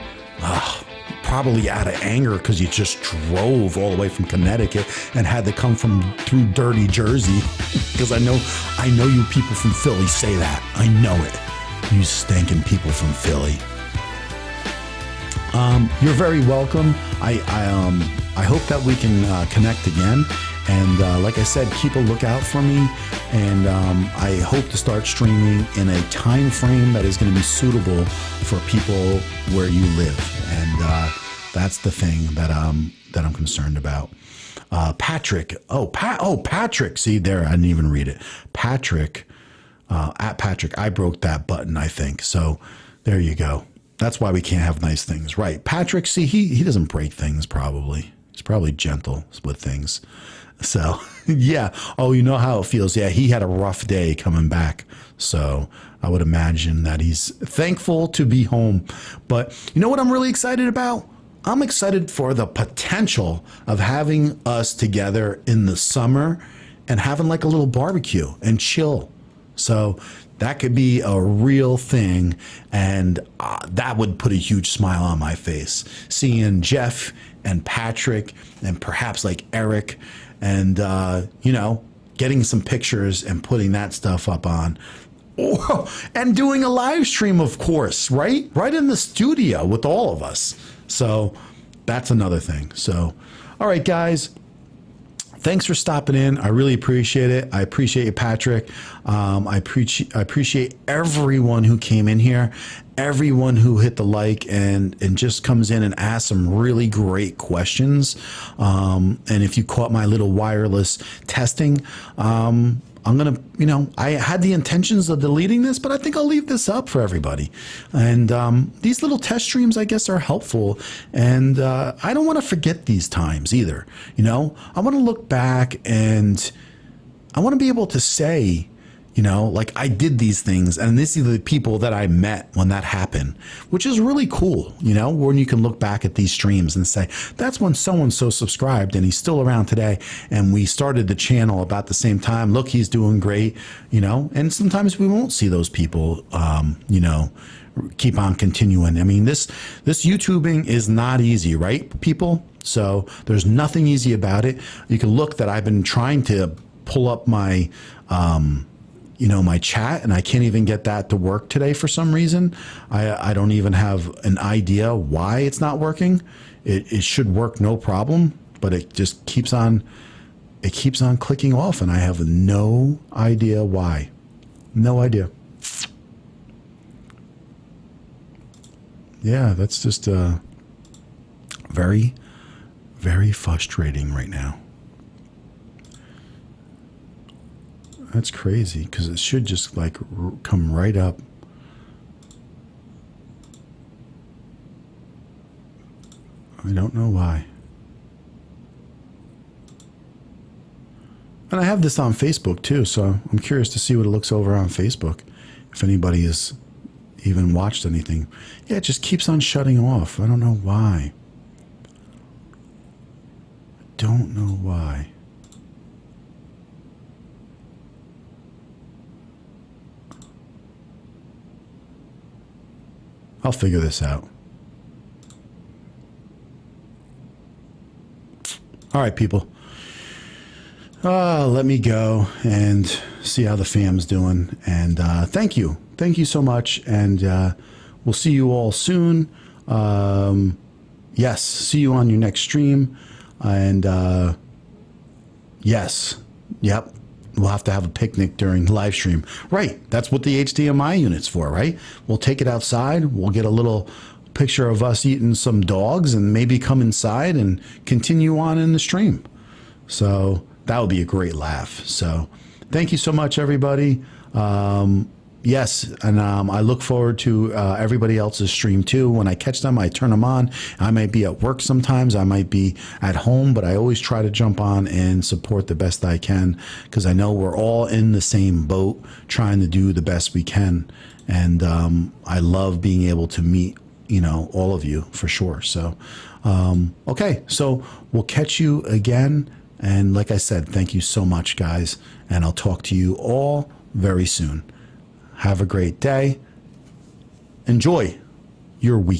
Probably out of anger because you just drove all the way from Connecticut and had to come through dirty Jersey. Because I know you people from Philly say that. I know it. You stinking people from Philly. You're very welcome. I hope that we can connect again. And like I said, keep a lookout for me. And I hope to start streaming in a time frame that is going to be suitable for people where you live. And that's the thing that I'm concerned about. Patrick. Patrick. See there, I didn't even read it. Patrick. At Patrick, I broke that button, I think. So there you go. That's why we can't have nice things. Right. Patrick, see, he doesn't break things probably. He's probably gentle with things. So, yeah. Oh, you know how it feels. Yeah, he had a rough day coming back. So I would imagine that he's thankful to be home. But you know what I'm really excited about? I'm excited for the potential of having us together in the summer and having like a little barbecue and chill. So that could be a real thing, and that would put a huge smile on my face. Seeing Jeff and Patrick and perhaps like Eric and, getting some pictures and putting that stuff up on. Oh, and doing a live stream, of course, right? Right in the studio with all of us. So that's another thing. So, all right, guys. Thanks for stopping in. I really appreciate it. I appreciate you, Patrick. I appreciate everyone who came in here, everyone who hit the like and just comes in and asks some really great questions. And if you caught my little wireless testing, I'm going to, I had the intentions of deleting this, but I think I'll leave this up for everybody. And these little test streams, I guess, are helpful. And I don't want to forget these times either. I want to look back and I want to be able to say, like I did these things and these are the people that I met when that happened, which is really cool, when you can look back at these streams and say, that's when so-and-so subscribed and he's still around today. And we started the channel about the same time. Look, he's doing great, and sometimes we won't see those people, keep on continuing. I mean, this YouTubing is not easy, right, people? So there's nothing easy about it. You can look that I've been trying to pull up my, my chat, and I can't even get that to work today for some reason. I don't even have an idea why it's not working. It should work no problem, but it just keeps on clicking off, and I have no idea why. No idea. Yeah, that's just very, very frustrating right now. That's crazy because it should just like come right up. I don't know why. And I have this on Facebook too, so I'm curious to see what it looks over on Facebook. If anybody has even watched anything. Yeah, it just keeps on shutting off. I don't know why. I don't know why. I'll figure this out. All right, people. Let me go and see how the fam's doing. And thank you. Thank you so much. And we'll see you all soon. Yes, see you on your next stream. And yes, yep. We'll have to have a picnic during the live stream. Right. That's what the HDMI unit's for, right? We'll take it outside. We'll get a little picture of us eating some dogs and maybe come inside and continue on in the stream. So that would be a great laugh. So thank you so much, everybody. Yes, and I look forward to everybody else's stream too. When I catch them, I turn them on. I might be at work sometimes. I might be at home, but I always try to jump on and support the best I can, because I know we're all in the same boat trying to do the best we can. And I love being able to meet, all of you for sure. So, okay, so we'll catch you again. And like I said, thank you so much, guys. And I'll talk to you all very soon. Have a great day. Enjoy your weekend.